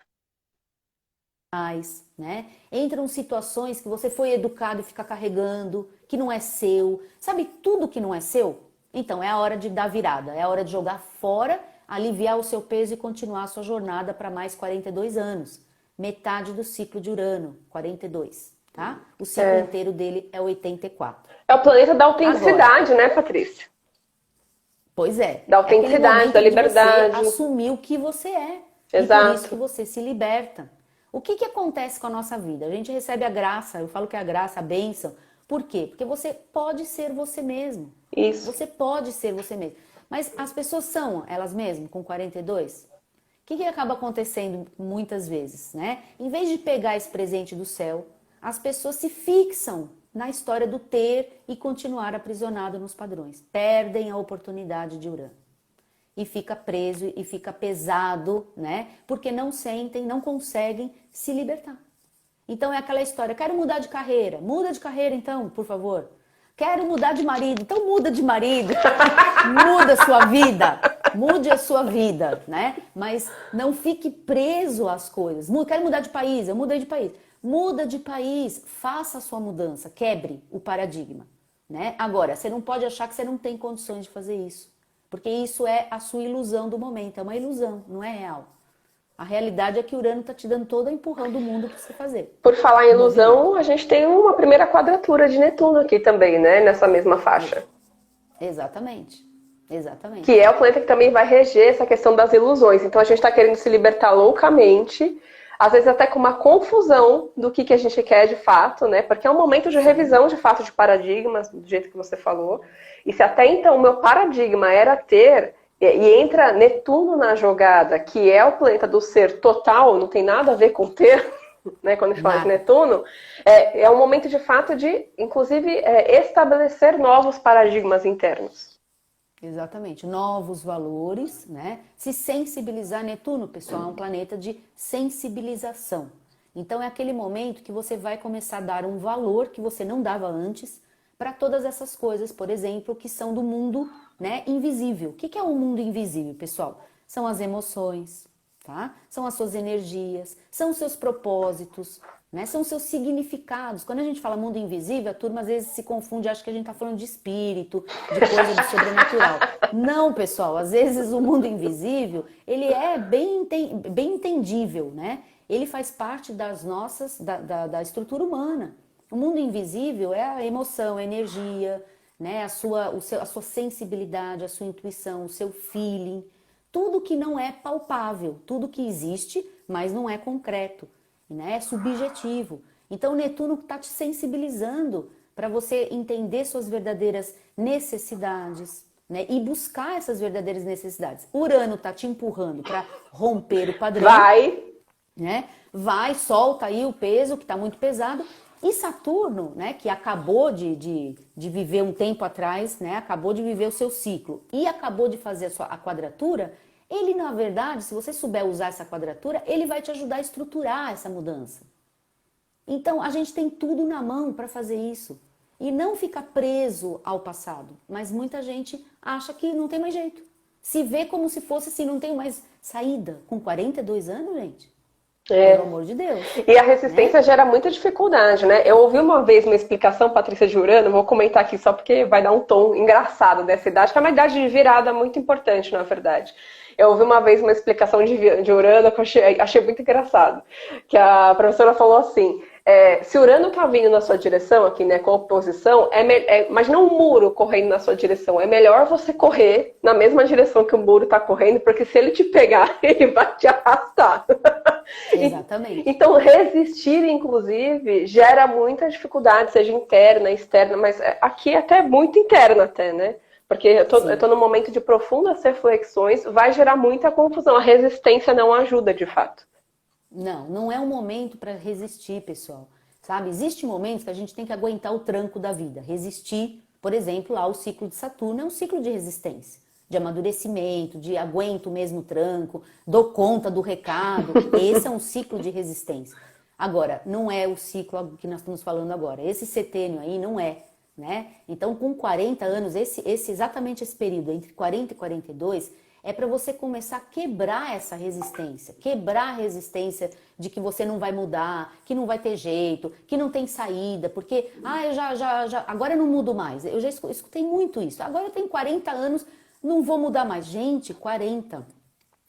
né? Entram situações que você foi educado e fica carregando, que não é seu. Sabe tudo que não é seu? Então é a hora de dar virada, é a hora de jogar fora, aliviar o seu peso e continuar a sua jornada para mais 42 anos. Metade do ciclo de Urano, 42, tá? O ciclo É. inteiro dele é 84. É o planeta da Agora, autenticidade, né, Patrícia? pois Da é aquele autenticidade, da momento de você liberdade. assumir o que você é. E por isso que Exato. você se liberta. O que acontece com a nossa vida? A gente recebe a graça, eu falo que é a graça, a bênção. Por quê? Porque você pode ser você mesmo. Isso. Você pode ser você mesmo. Mas as pessoas são elas mesmas com 42? O que acaba acontecendo muitas vezes, né? Em vez de pegar esse presente do céu, as pessoas se fixam na história do ter e continuar aprisionado nos padrões. Perdem a oportunidade de Urano. E fica preso e fica pesado, né? Porque não sentem, não conseguem se libertar. Então é aquela história, quero mudar de carreira. Muda de carreira então, por favor. Quero mudar de marido. Então muda de marido. Muda a sua vida. Mude a sua vida, né? Mas não fique preso às coisas. Quero mudar de país, eu mudei de país. Muda de país, faça a sua mudança, quebre o paradigma, né? Agora, você não pode achar que você não tem condições de fazer isso. Porque isso é a sua ilusão do momento, é uma ilusão, não é real. A realidade é que Urano está te dando todo o empurrão do mundo para você fazer. Por falar em Movimento. ilusão, a gente tem uma primeira quadratura de Netuno aqui também, né? Nessa mesma faixa. Exatamente. Que Exatamente. é o planeta que também vai reger essa questão das ilusões. Então a gente está querendo se libertar loucamente, às vezes até com uma confusão do que a gente quer de fato, né? Porque é um momento de Sim. revisão de fato de paradigmas, do jeito que você falou. E se até então o meu paradigma era ter, e entra Netuno na jogada, que é o planeta do ser total, não tem nada a ver com ter, né? Quando a gente fala de Nada. Netuno, é um momento de fato de, inclusive, estabelecer novos paradigmas internos. Exatamente. Novos valores, né? Se sensibilizar. Netuno, pessoal, é um planeta de sensibilização. Então é aquele momento que você vai começar a dar um valor que você não dava antes para todas essas coisas, por exemplo, que são do mundo, né, invisível. O que é o mundo invisível, pessoal? São as emoções, tá? São as suas energias, são os seus propósitos, né? São os seus significados. Quando a gente fala mundo invisível, a turma às vezes se confunde, acha que a gente está falando de espírito, de coisa do sobrenatural. Não, pessoal, às vezes o mundo invisível, ele é bem entendível, né? ele faz parte das nossas, da estrutura humana. O mundo invisível é a emoção, a energia, né? A sua sensibilidade, a sua intuição, o seu feeling, tudo que não é palpável, tudo que existe, mas não é concreto, né? É subjetivo. Então, Netuno está te sensibilizando para você entender suas verdadeiras necessidades, né? E buscar essas verdadeiras necessidades. Urano está te empurrando para romper o padrão. Vai. Né? Vai, solta aí o peso que está muito pesado. E Saturno, né, que acabou de viver um tempo atrás, né, acabou de viver o seu ciclo e acabou de fazer a quadratura, ele, na verdade, se você souber usar essa quadratura, ele vai te ajudar a estruturar essa mudança. Então, a gente tem tudo na mão para fazer isso. E não ficar preso ao passado. Mas muita gente acha que não tem mais jeito. Se vê como se fosse assim, não tem mais saída. Com 42 anos, gente. Pelo amor de Deus. E a resistência, né, gera muita dificuldade, né? Eu ouvi uma vez uma explicação, Patrícia, de Urano, vou comentar aqui só porque vai dar um tom engraçado dessa idade, que é uma idade de virada muito importante, na verdade. Eu ouvi uma vez uma explicação de Urano que eu achei muito engraçado. Que a professora falou assim, se Urano tá vindo na sua direção aqui, né, com oposição, imagina um muro correndo na sua direção. É melhor você correr na mesma direção que o muro tá correndo, porque se ele te pegar, ele vai te arrastar. Exatamente. Então, resistir, inclusive, gera muita dificuldade, seja interna, externa, mas aqui até muito interna até, né? Porque eu tô num momento de profundas reflexões, vai gerar muita confusão. A resistência não ajuda, de fato. Não é um momento para resistir, pessoal. Sabe? Existem momentos que a gente tem que aguentar o tranco da vida. Resistir, por exemplo, lá o ciclo de Saturno é um ciclo de resistência, de amadurecimento, de aguento o mesmo tranco, dou conta do recado. Esse é um ciclo de resistência. Agora, não é o ciclo que nós estamos falando agora. Esse setênio aí não é, né? Então, com 40 anos, exatamente esse período, entre 40 e 42, é para você começar a quebrar essa resistência. Quebrar a resistência de que você não vai mudar, que não vai ter jeito, que não tem saída, porque, agora eu não mudo mais. Eu já escutei muito isso. Agora eu tenho 40 anos, não vou mudar mais. Gente, 40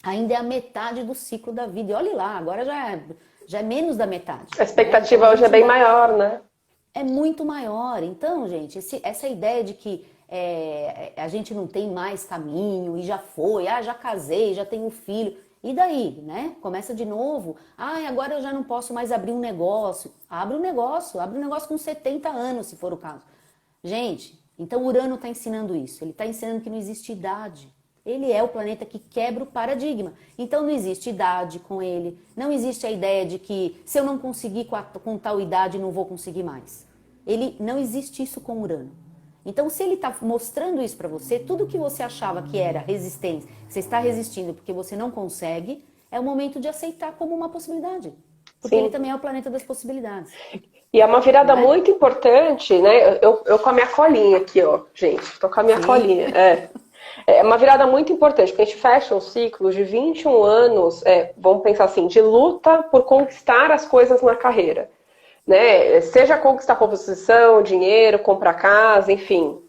ainda é a metade do ciclo da vida. E olhe lá, agora já é menos da metade. A expectativa, né? Hoje é bem maior, né? É muito maior. Então, gente, essa ideia de que a gente não tem mais caminho e já foi, já casei, já tenho filho. E daí, né? Começa de novo. Agora eu já não posso mais abrir um negócio. Abre um negócio com 70 anos, se for o caso. Gente, então Urano está ensinando isso. Ele está ensinando que não existe idade. Ele é o planeta que quebra o paradigma. Então não existe idade com ele. Não existe a ideia de que se eu não conseguir com tal idade, não vou conseguir mais. Não existe isso com Urano. Então, se ele está mostrando isso para você, tudo que você achava que era resistência, que você está resistindo porque você não consegue, é o momento de aceitar como uma possibilidade. Porque Sim. Ele também é o planeta das possibilidades. E é uma virada muito importante, né? Eu com a minha colinha aqui, ó, gente. Tô com a minha colinha. É uma virada muito importante, porque a gente fecha um ciclo de 21 anos, vamos pensar assim, de luta por conquistar as coisas na carreira. Né? Seja conquistar posição, dinheiro, comprar casa, enfim,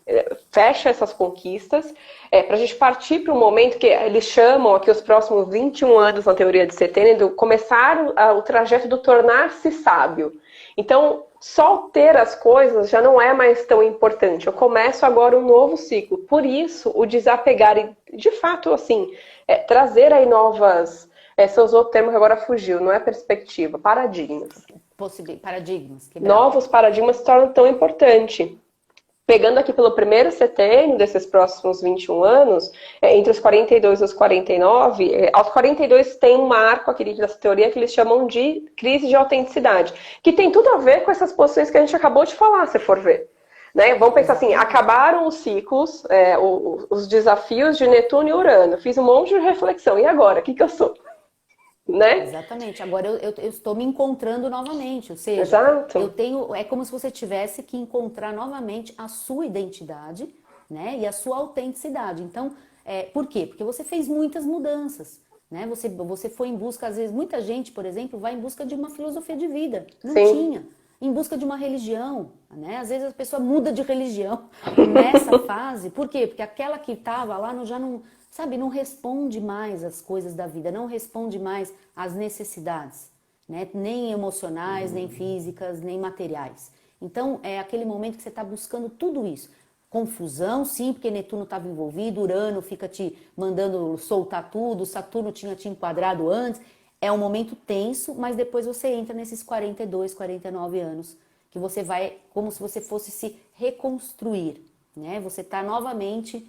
fecha essas conquistas para a gente partir para um momento que eles chamam aqui os próximos 21 anos na teoria de setênio, de começar o trajeto do tornar-se sábio. Então, só ter as coisas já não é mais tão importante. Eu começo agora um novo ciclo. Por isso, o desapegar e, de fato, assim, trazer aí novas... Você usou o termo que agora fugiu, não é perspectiva, paradigmas. Paradigmas. Novos paradigmas se tornam tão importante. Pegando aqui pelo primeiro setênio desses próximos 21 anos, entre os 42 e os 49, aos 42 tem um marco aqui dessa teoria que eles chamam de crise de autenticidade, que tem tudo a ver com essas posições que a gente acabou de falar, se for ver. Né? Vamos pensar assim, acabaram os ciclos, os desafios de Netuno e Urano, fiz um monte de reflexão, e agora? O que eu sou? Né? Exatamente, agora eu estou me encontrando novamente, ou seja, Exato. é como se você tivesse que encontrar novamente a sua identidade, né, e a sua autenticidade. Então, por quê? Porque você fez muitas mudanças, né? Você foi em busca, às vezes, muita gente, por exemplo, vai em busca de uma filosofia de vida, não Sim. tinha, em busca de uma religião, né? Às vezes a pessoa muda de religião nessa fase, por quê? Porque aquela que estava lá já não... Sabe, não responde mais às coisas da vida, não responde mais às necessidades, né? Nem emocionais, nem físicas, nem materiais. Então, é aquele momento que você está buscando tudo isso. Confusão, sim, porque Netuno estava envolvido, Urano fica te mandando soltar tudo, Saturno tinha te enquadrado antes. É um momento tenso, mas depois você entra nesses 42, 49 anos, que você vai como se você fosse se reconstruir, né? Você está novamente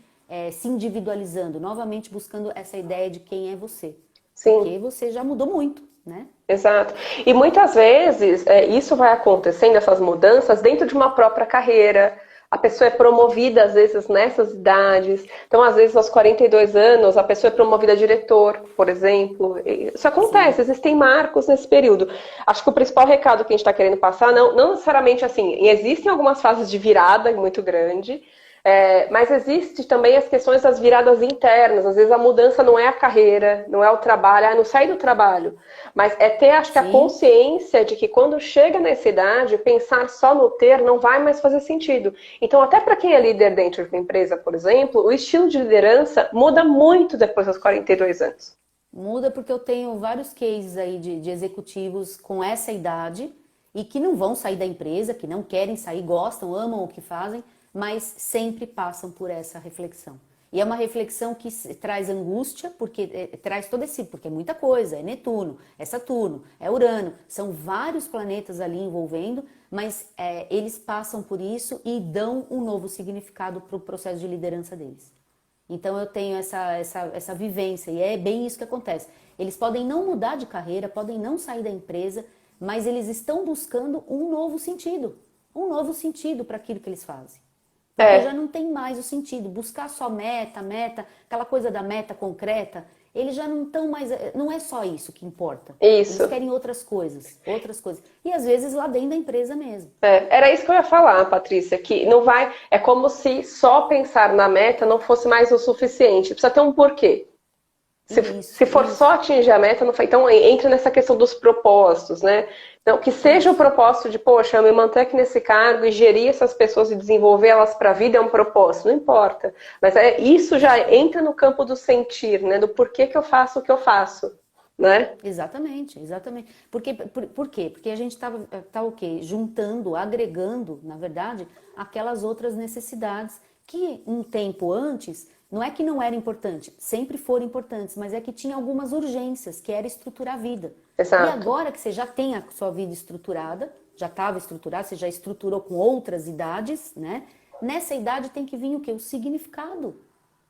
se individualizando, novamente buscando essa ideia de quem é você. Sim. Porque você já mudou muito, né? Exato. E muitas vezes isso vai acontecendo, essas mudanças, dentro de uma própria carreira. A pessoa é promovida, às vezes, nessas idades. Então, às vezes, aos 42 anos, a pessoa é promovida a diretor, por exemplo. Isso acontece, Sim. existem marcos nesse período. Acho que o principal recado que a gente está querendo passar, não necessariamente assim, existem algumas fases de virada muito grande, mas existe também as questões das viradas internas. Às vezes a mudança não é a carreira, não é o trabalho, não sair do trabalho. Mas é ter, acho que a Sim. consciência de que quando chega nessa idade, pensar só no ter não vai mais fazer sentido. Então, até para quem é líder dentro de uma empresa, por exemplo, o estilo de liderança muda muito depois dos 42 anos. Muda porque eu tenho vários cases aí de executivos com essa idade e que não vão sair da empresa, que não querem sair, gostam, amam o que fazem, mas sempre passam por essa reflexão. E é uma reflexão que traz angústia, porque traz todo esse, porque é muita coisa, é Netuno, é Saturno, é Urano, são vários planetas ali envolvendo, mas eles passam por isso e dão um novo significado para o processo de liderança deles. Então eu tenho essa vivência e é bem isso que acontece. Eles podem não mudar de carreira, podem não sair da empresa, mas eles estão buscando um novo sentido para aquilo que eles fazem. Porque já É, não tem mais o sentido. Buscar só meta, aquela coisa da meta concreta, eles já não estão mais. Não é só isso que importa. Eles isso. querem outras coisas, outras coisas. E às vezes lá dentro da empresa mesmo. Era isso que eu ia falar, Patrícia, que não vai. É como se só pensar na meta não fosse mais o suficiente. Precisa ter um porquê. Se Isso, for só isso, atingir a meta, não foi. Então entra nessa questão dos propósitos, né? Então, que seja o isso. propósito de, poxa, eu me manter aqui nesse cargo e gerir essas pessoas e desenvolver elas para a vida é um propósito, não importa. Mas isso já Exatamente. entra no campo do sentir, né? Do porquê que eu faço o que eu faço, né? Exatamente, exatamente. Por quê? Porque a gente tá o quê? Juntando, agregando, na verdade, aquelas outras necessidades que um tempo antes não é que não era importante, sempre foram importantes, mas é que tinha algumas urgências, que era estruturar a vida. E Exato. agora que você já tem a sua vida estruturada, já estava estruturada, você já estruturou com outras idades, né? Nessa idade tem que vir o quê? O significado.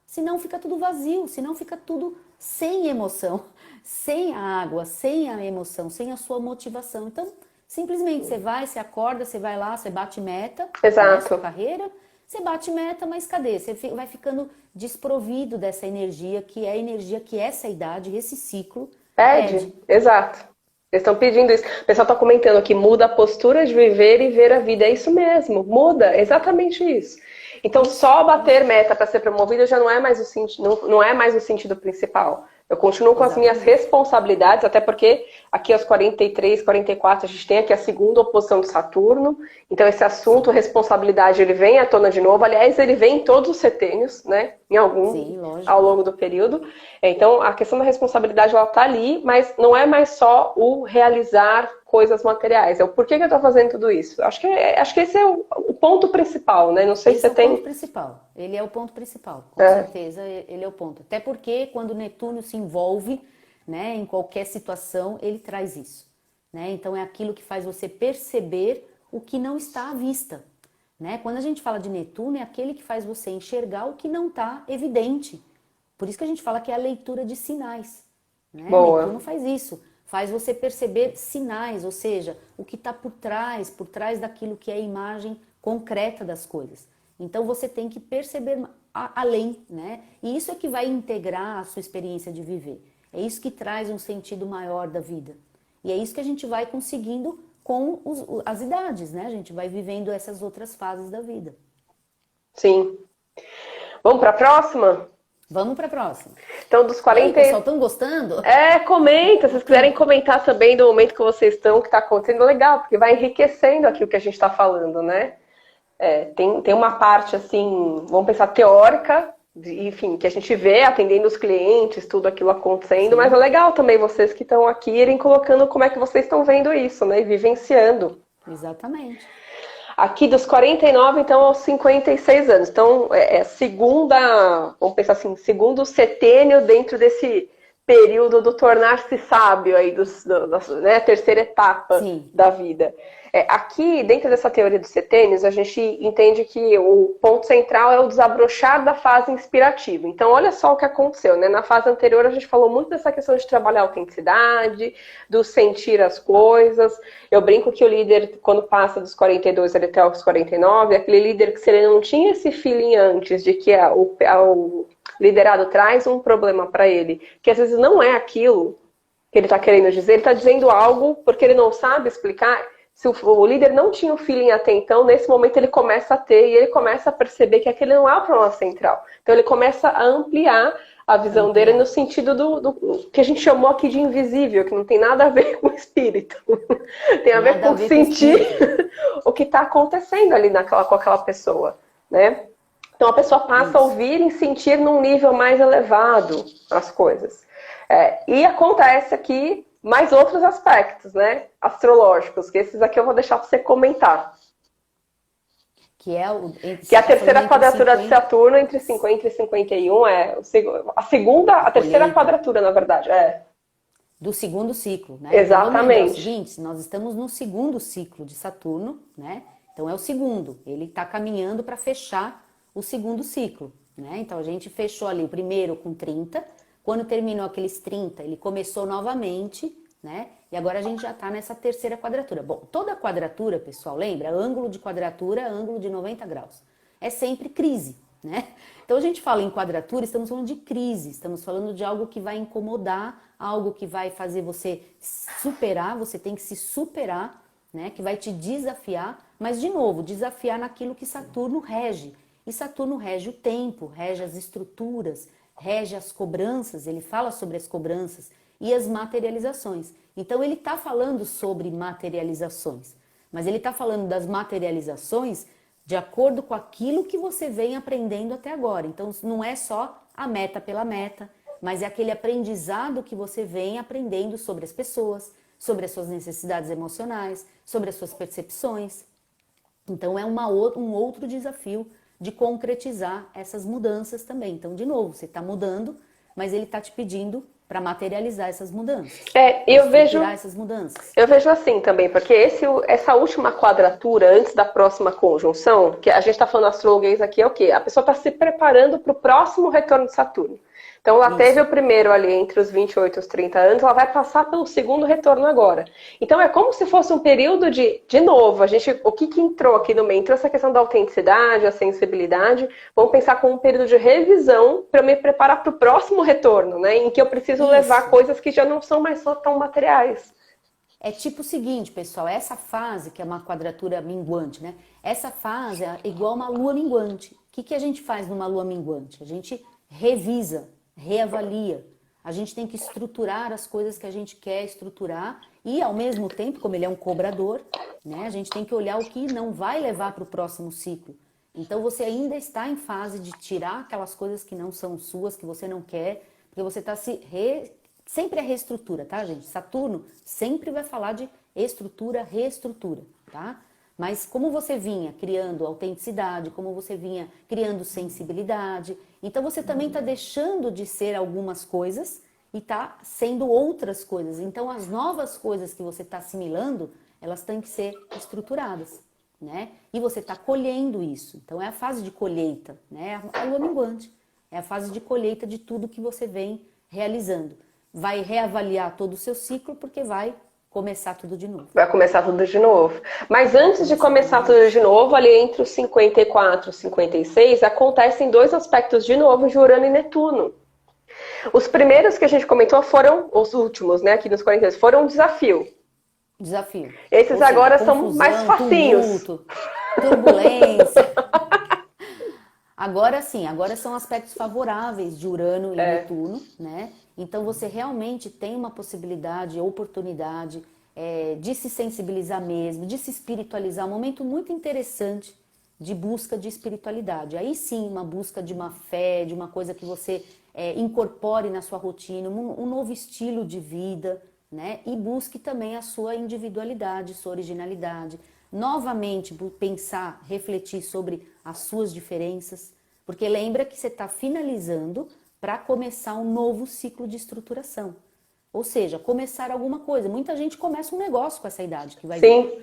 Senão fica tudo vazio, senão fica tudo sem emoção, sem a água, sem a emoção, sem a sua motivação. Então, simplesmente você vai, você acorda, você vai lá, você bate meta, né, sua Exato. carreira, você bate meta, mas cadê? Você vai ficando desprovido dessa energia, que é a energia que essa idade, esse ciclo Pede, pede. exato. Eles estão pedindo isso. O pessoal está comentando aqui, muda a postura de viver e ver a vida. É isso mesmo, muda, exatamente isso. Então, só bater Isso, meta para ser promovido já não é mais não é mais o sentido principal. Eu continuo com as minhas exatamente, responsabilidades, até porque aqui aos 43, 44, a gente tem aqui a segunda oposição de Saturno. Então, esse assunto, sim, responsabilidade, ele vem à tona de novo. Aliás, ele vem em todos os setênios, né? Em algum, sim, ao lógico. longo do período. Então, a questão da responsabilidade, ela tá ali, mas não é mais só o realizar coisas materiais. É o porquê que eu tô fazendo tudo isso. Acho que esse é o ponto principal, né? Não sei se Esse você é o ponto tem... principal. Ele é o ponto principal, com É, certeza ele é o ponto. Até porque quando Netuno se envolve, né, em qualquer situação, ele traz isso, né? Então é aquilo que faz você perceber o que não está à vista, né? Quando a gente fala de Netuno, é aquele que faz você enxergar o que não está evidente. Por isso que a gente fala que é a leitura de sinais, né? Netuno boa. faz isso, faz você perceber sinais, ou seja, o que está por trás daquilo que é a imagem concreta das coisas. Então você tem que perceber além, né? E isso é que vai integrar a sua experiência de viver. É isso que traz um sentido maior da vida. E é isso que a gente vai conseguindo com as idades, né? A gente vai vivendo essas outras fases da vida. Sim. Vamos para a próxima? Vamos para a próxima. Então, dos E aí, 40. pessoal, estão gostando? Comenta, se vocês quiserem comentar também do momento que vocês estão, o que está acontecendo, legal, porque vai enriquecendo aqui o que a gente está falando, né? Tem uma parte, assim, vamos pensar, teórica, enfim, que a gente vê atendendo os clientes, tudo aquilo acontecendo, mas Sim, é legal também vocês que estão aqui irem colocando como é que vocês estão vendo isso, né? E vivenciando. exatamente. Aqui dos 49, então, aos 56 anos. Então, é segunda, vamos pensar assim, segundo setênio dentro desse período do tornar-se sábio aí, né, terceira etapa Sim, da vida. Aqui, dentro dessa teoria dos setênios, a gente entende que o ponto central é o desabrochar da fase inspirativa. Então, olha só o que aconteceu, né? Na fase anterior, a gente falou muito dessa questão de trabalhar a autenticidade, do sentir as coisas. Eu brinco que o líder, quando passa dos 42 até os 49, é aquele líder que se ele não tinha esse feeling antes de que o liderado traz um problema para ele, que às vezes não é aquilo que ele está querendo dizer, ele está dizendo algo porque ele não sabe explicar. Se o líder não tinha o feeling até então, nesse momento ele começa a ter e ele começa a perceber que aquele não é o problema central. Então ele começa a ampliar a visão dele no ampliar. sentido do que a gente chamou aqui de invisível, que não tem nada a ver com o espírito. Tem a ver Nada a com ver com o sentir espírito. o que está acontecendo ali com aquela pessoa, né? Então a pessoa passa a Isso. ouvir e sentir num nível mais elevado as coisas. E acontece aqui mais outros aspectos, né? Astrológicos, que esses aqui eu vou deixar para você comentar. Que é Que é você a está falando terceira entre quadratura de 50 Saturno entre 50 e 51 a segunda, a terceira colheita quadratura, na verdade. do segundo ciclo, né? Então vamos lembrar o Exatamente. seguinte, nós estamos no segundo ciclo de Saturno, né? Então é o segundo, ele está caminhando para fechar o segundo ciclo, né? Então a gente fechou ali o primeiro com 30, quando terminou aqueles 30, ele começou novamente, né? E agora a gente já está nessa terceira quadratura. Bom, toda quadratura, pessoal, lembra? Ângulo de quadratura, ângulo de 90 graus. É sempre crise, né? Então a gente fala em quadratura, estamos falando de crise, estamos falando de algo que vai incomodar, algo que vai fazer você superar, você tem que se superar, né? Que vai te desafiar, mas de novo, desafiar naquilo que Saturno rege. E Saturno rege o tempo, rege as estruturas, rege as cobranças, ele fala sobre as cobranças e as materializações. Então ele está falando sobre materializações, mas ele está falando das materializações de acordo com aquilo que você vem aprendendo até agora. Então não é só a meta pela meta, mas é aquele aprendizado que você vem aprendendo sobre as pessoas, sobre as suas necessidades emocionais, sobre as suas percepções. Então é um outro desafio de concretizar essas mudanças também. Então, de novo, você está mudando, mas ele está te pedindo para materializar essas mudanças, para Eu vejo estruturar essas mudanças. Eu vejo assim também, porque essa última quadratura, antes da próxima conjunção, que a gente está falando astrologuês aqui, é o quê? A pessoa está se preparando para o próximo retorno de Saturno. Então, ela teve Isso. o primeiro ali entre os 28 e os 30 anos, ela vai passar pelo segundo retorno agora. Então, é como se fosse um período de novo, o que entrou aqui no meio? Entrou essa questão da autenticidade, a sensibilidade. Vamos pensar como um período de revisão para me preparar para o próximo retorno, né? Em que eu preciso levar Isso. coisas que já não são mais só tão materiais. É tipo o seguinte, pessoal, essa fase, que é uma quadratura minguante, né? Essa fase é igual uma lua minguante. O que a gente faz numa lua minguante? A gente revisa, reavalia. A gente tem que estruturar as coisas que a gente quer estruturar e, ao mesmo tempo, como ele é um cobrador, né? A gente tem que olhar o que não vai levar para o próximo ciclo. Então, você ainda está em fase de tirar aquelas coisas que não são suas, que você não quer, porque você está sempre é reestrutura, tá, gente? Saturno sempre vai falar de estrutura, reestrutura, tá? Mas como você vinha criando autenticidade, como você vinha criando sensibilidade, então você também está deixando de ser algumas coisas e está sendo outras coisas. Então as novas coisas que você está assimilando, elas têm que ser estruturadas, né? E você está colhendo isso. Então é a fase de colheita, né? A lua minguante. É a fase de colheita de tudo que você vem realizando. Vai reavaliar todo o seu ciclo porque vai começar tudo de novo. Vai começar tudo de novo. Mas Vai antes de começar tudo de novo, ali entre os 54 e 56, acontecem dois aspectos de novo de Urano e Netuno. Os primeiros que a gente comentou foram, os últimos, né, aqui nos 42, foram um desafio. Desafio. Esses Ou seja, agora são mais confusão, facinhos. tumulto, turbulência. Agora sim, agora são aspectos favoráveis de Urano e Netuno, né? Então você realmente tem uma possibilidade, oportunidade de se sensibilizar mesmo, de se espiritualizar. Um momento muito interessante de busca de espiritualidade. Aí sim, uma busca de uma fé, de uma coisa que você incorpore na sua rotina, um novo estilo de vida, né? E busque também a sua individualidade, sua originalidade. Novamente, pensar, refletir sobre as suas diferenças, porque lembra que você está finalizando para começar um novo ciclo de estruturação. Ou seja, começar alguma coisa. Muita gente começa um negócio com essa idade que vai vir. Sim,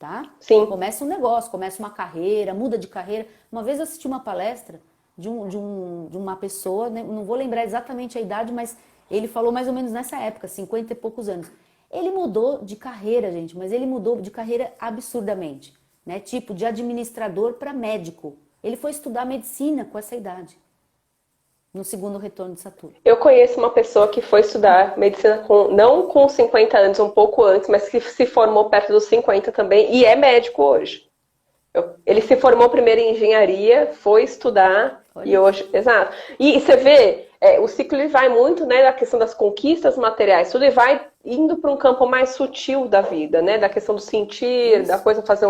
Tá? sim. Começa um negócio, começa uma carreira, muda de carreira. Uma vez eu assisti uma palestra de uma pessoa, né, não vou lembrar exatamente a idade, mas ele falou mais ou menos nessa época, 50 e poucos anos. Ele mudou de carreira, gente, mas ele mudou de carreira absurdamente, né? Tipo, de administrador para médico. Ele foi estudar medicina com essa idade, no segundo retorno de Saturno. Eu conheço uma pessoa que foi estudar medicina não com 50 anos, um pouco antes, mas que se formou perto dos 50 também e é médico hoje. Ele se formou primeiro em engenharia, foi estudar e hoje... Exato. E você vê, o ciclo ele vai muito, né, da questão das conquistas materiais, tudo, e vai indo para um campo mais sutil da vida, né, da questão do sentir, da coisa fazer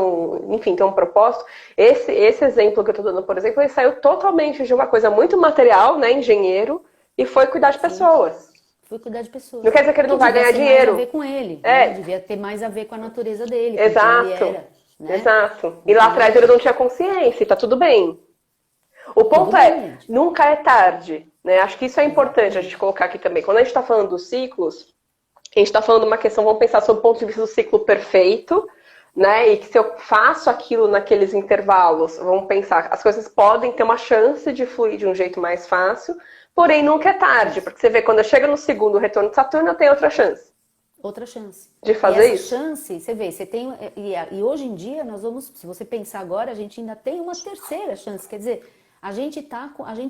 enfim, ter um propósito. Esse exemplo que eu estou dando, por exemplo, ele saiu totalmente de uma coisa muito material, né, engenheiro, e foi cuidar de pessoas. Foi cuidar de pessoas. Não quer dizer que ele não vai ganhar dinheiro. Devia ter mais a ver com ele, né? Devia ter mais a ver com a natureza dele, Exato. com quem ele era. Né? Exato. E lá atrás ele não tinha consciência, e tá tudo bem. O ponto nunca é tarde, né? Acho que isso é importante a gente colocar aqui também. Quando a gente está falando dos ciclos, a gente está falando de uma questão, vamos pensar sobre o ponto de vista do ciclo perfeito, né? E que se eu faço aquilo naqueles intervalos, vamos pensar, as coisas podem ter uma chance de fluir de um jeito mais fácil, porém nunca é tarde, porque você vê, quando eu chego no segundo retorno de Saturno, eu tenho outra chance. Outra chance. De fazer isso. Chance, você vê, você tem. E hoje em dia, nós vamos, se você pensar agora, a gente ainda tem uma terceira chance. Quer dizer, a gente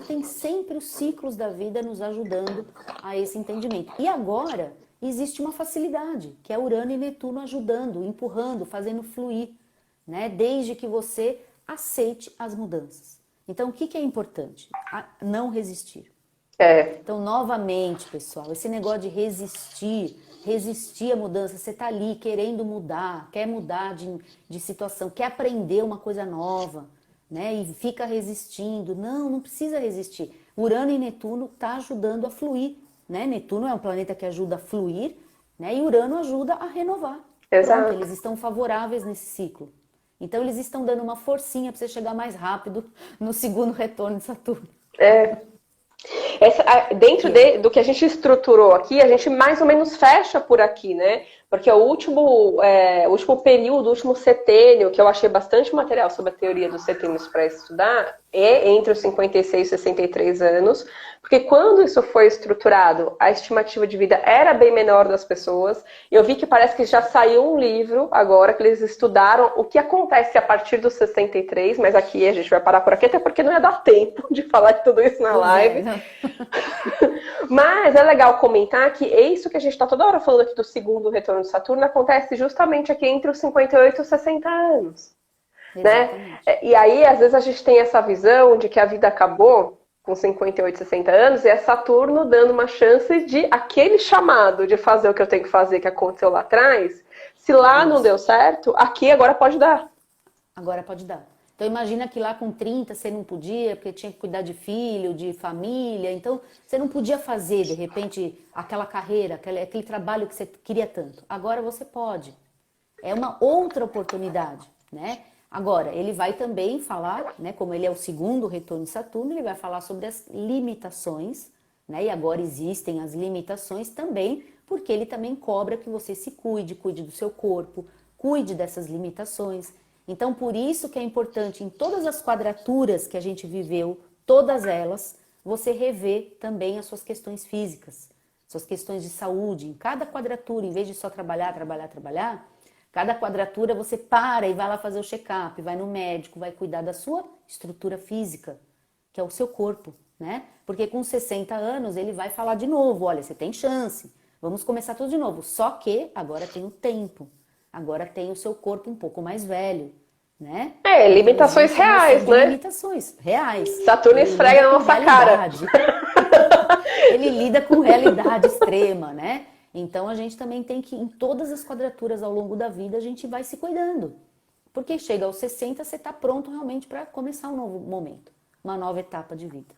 tem sempre os ciclos da vida nos ajudando a esse entendimento. E agora existe uma facilidade, que é Urano e Netuno ajudando, empurrando, fazendo fluir, né? Desde que você aceite as mudanças. Então, o que é importante? Não resistir. Então, novamente, pessoal, esse negócio de resistir à mudança, você tá ali querendo mudar, quer mudar de situação, quer aprender uma coisa nova, né? E fica resistindo. Não precisa resistir. Urano e Netuno tá ajudando a fluir, né? Netuno é um planeta que ajuda a fluir, né? E Urano ajuda a renovar. Exato. Pronto, eles estão favoráveis nesse ciclo. Então, eles estão dando uma forcinha para você chegar mais rápido no segundo retorno de Saturno. Dentro do que a gente estruturou aqui, a gente mais ou menos fecha por aqui, né? Porque o último período, o último setênio, que eu achei bastante material sobre a teoria dos setênios para estudar, é entre os 56 e 63 anos, porque quando isso foi estruturado, a estimativa de vida era bem menor das pessoas. Eu vi que parece que já saiu um livro agora, que eles estudaram o que acontece a partir dos 63, mas aqui a gente vai parar por aqui, até porque não ia dar tempo de falar de tudo isso na live. Mas é legal comentar que é isso que a gente está toda hora falando aqui do segundo retorno de Saturno, acontece justamente aqui entre os 58 e os 60 anos. Né? E aí, às vezes, a gente tem essa visão de que a vida acabou com 58, 60 anos, e é Saturno dando uma chance de aquele chamado de fazer o que eu tenho que fazer, que aconteceu lá atrás, se lá não deu certo, aqui agora pode dar. Agora pode dar. Então imagina que lá com 30 você não podia, porque tinha que cuidar de filho, de família, então você não podia fazer, de repente, aquela carreira, aquele trabalho que você queria tanto. Agora você pode. É uma outra oportunidade, né? Agora, ele vai também falar, né, como ele é o segundo retorno de Saturno, ele vai falar sobre as limitações, né? E agora existem as limitações também, porque ele também cobra que você se cuide do seu corpo, cuide dessas limitações. Então, por isso que é importante, em todas as quadraturas que a gente viveu, todas elas, você rever também as suas questões físicas, suas questões de saúde. Em cada quadratura, em vez de só trabalhar, cada quadratura você para e vai lá fazer o check-up, vai no médico, vai cuidar da sua estrutura física, que é o seu corpo, né? Porque com 60 anos ele vai falar de novo, olha, você tem chance, vamos começar tudo de novo. Só que agora tem o tempo, agora tem o seu corpo um pouco mais velho, né? Limitações reais, né? Limitações reais. Saturno esfrega na nossa cara. Ele lida com realidade extrema, né? Então a gente também tem que, em todas as quadraturas ao longo da vida, a gente vai se cuidando. Porque chega aos 60, você está pronto realmente para começar um novo momento, uma nova etapa de vida.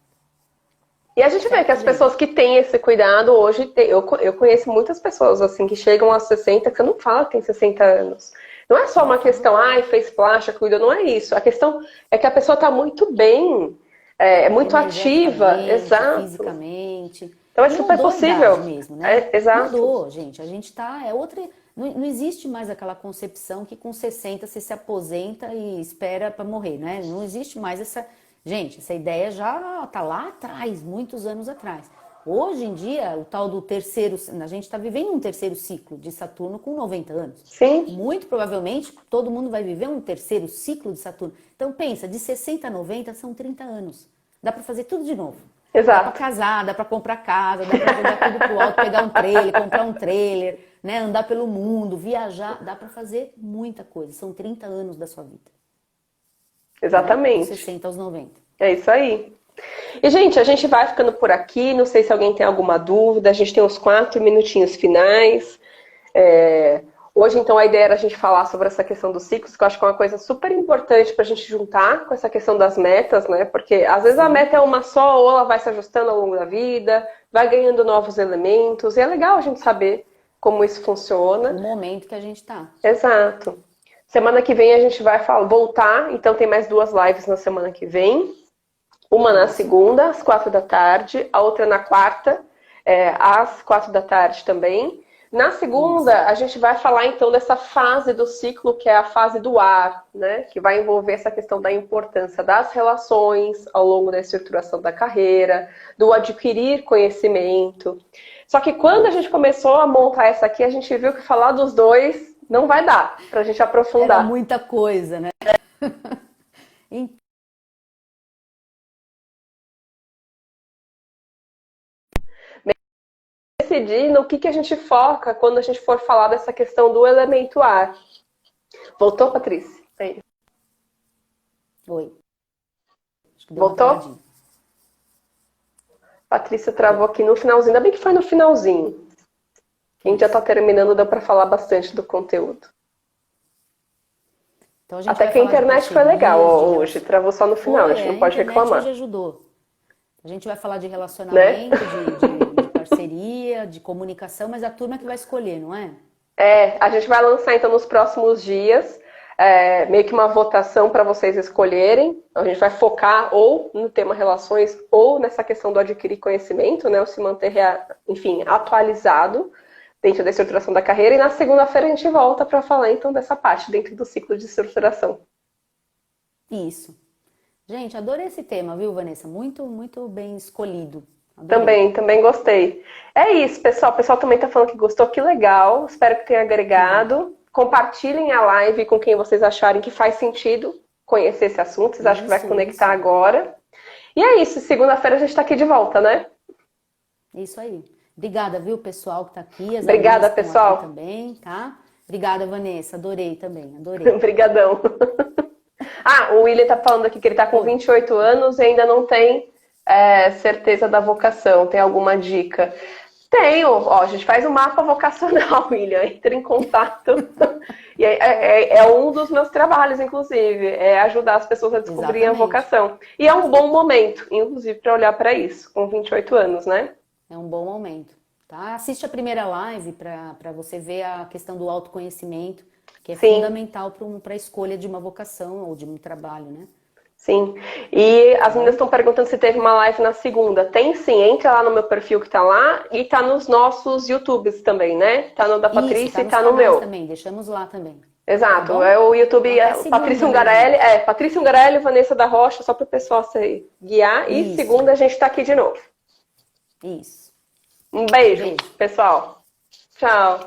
E a gente vê que as pessoas que têm esse cuidado hoje, eu conheço muitas pessoas assim que chegam aos 60, que eu não falo que tem 60 anos. Não é só uma questão, fez plástica, cuida, não é isso. A questão é que a pessoa está muito bem, é muito ativa, exato. Fisicamente. Então é super possível. Mesmo, né? Exato. Mudou, gente. A gente tá, é outra. Não existe mais aquela concepção que com 60 você se aposenta e espera para morrer, né? Não existe mais essa. Gente, essa ideia já tá lá atrás, muitos anos atrás. Hoje em dia, o tal do terceiro, a gente está vivendo um terceiro ciclo de Saturno com 90 anos. Sim. Muito provavelmente, todo mundo vai viver um terceiro ciclo de Saturno. Então, pensa, de 60 a 90 são 30 anos. Dá para fazer tudo de novo. Exato. Dá para casar, dá para comprar casa, dá para jogar tudo pro alto, pegar um trailer, comprar um trailer, né? Andar pelo mundo, viajar. Dá para fazer muita coisa. São 30 anos da sua vida. Exatamente. Dos 60 aos 90. É isso aí. E, gente, a gente vai ficando por aqui. Não sei se alguém tem alguma dúvida. A gente tem uns 4 minutinhos finais. Hoje, então, a ideia era a gente falar sobre essa questão dos ciclos, que eu acho que é uma coisa super importante para a gente juntar com essa questão das metas, né? Porque, às vezes, a meta é uma só, ou ela vai se ajustando ao longo da vida, vai ganhando novos elementos. E é legal a gente saber como isso funciona. O momento que a gente tá. Exato. Semana que vem a gente vai voltar, então tem mais 2 lives na semana que vem. Uma na segunda, às 4 da tarde, a outra na quarta, às 4 da tarde também. Na segunda, a gente vai falar então dessa fase do ciclo, que é a fase do ar, né? Que vai envolver essa questão da importância das relações ao longo da estruturação da carreira, do adquirir conhecimento. Só que quando a gente começou a montar essa aqui, a gente viu que falar dos dois não vai dar pra gente aprofundar. Era muita coisa, né? Decidir no que a gente foca quando a gente for falar dessa questão do elemento ar. Voltou, Patrícia? Aí. Oi. Acho que deu voltou? Patrícia travou aqui no finalzinho. Ainda bem que foi no finalzinho. A gente já está terminando, deu para falar bastante do conteúdo. Então, até que a internet foi legal hoje, travou só no final, a gente não pode reclamar. Hoje ajudou. A gente vai falar de relacionamento, de parceria, de comunicação, mas a turma que vai escolher, não é? A gente vai lançar então nos próximos dias, meio que uma votação para vocês escolherem. A gente vai focar ou no tema relações ou nessa questão do adquirir conhecimento, né? Ou se manter, enfim, atualizado dentro da estruturação da carreira. E na segunda-feira a gente volta para falar então dessa parte dentro do ciclo de estruturação. Isso. Gente, adorei esse tema, viu, Vanessa? Muito, muito bem escolhido. Adorei. Também gostei. É isso, pessoal. O pessoal também tá falando que gostou, que legal. Espero que tenha agregado. Compartilhem a live com quem vocês acharem que faz sentido conhecer esse assunto. Vocês acham que vai conectar agora. E é isso. Segunda-feira a gente tá aqui de volta, né? Isso aí. Obrigada, viu, pessoal que tá aqui. As Obrigada, pessoal. Aqui também, tá? Obrigada, Vanessa. Adorei também. Adorei. Obrigadão. O William tá falando aqui que ele tá com 28 anos e ainda não tem certeza da vocação. Tem alguma dica? Tenho. A gente faz um mapa vocacional, William. Entra em contato. E é um dos meus trabalhos, inclusive. É ajudar as pessoas a descobrirem a vocação. E é um bom momento, inclusive, para olhar para isso, com 28 anos, né? É um bom momento. Tá? Assiste a primeira live para você ver a questão do autoconhecimento, que é fundamental para a escolha de uma vocação ou de um trabalho, né? Sim. E as meninas estão perguntando se teve uma live na segunda. Tem sim, entra lá no meu perfil que tá lá e tá nos nossos YouTubes também, né? Tá no da Patrícia e tá no meu. Também, deixamos lá também. Exato, tá, é o YouTube Patrícia Ungarelli, Patrícia Ungarelli, Vanessa da Rocha, só para o pessoal se guiar. E segunda a gente tá aqui de novo. Isso. Um beijo, pessoal. Tchau.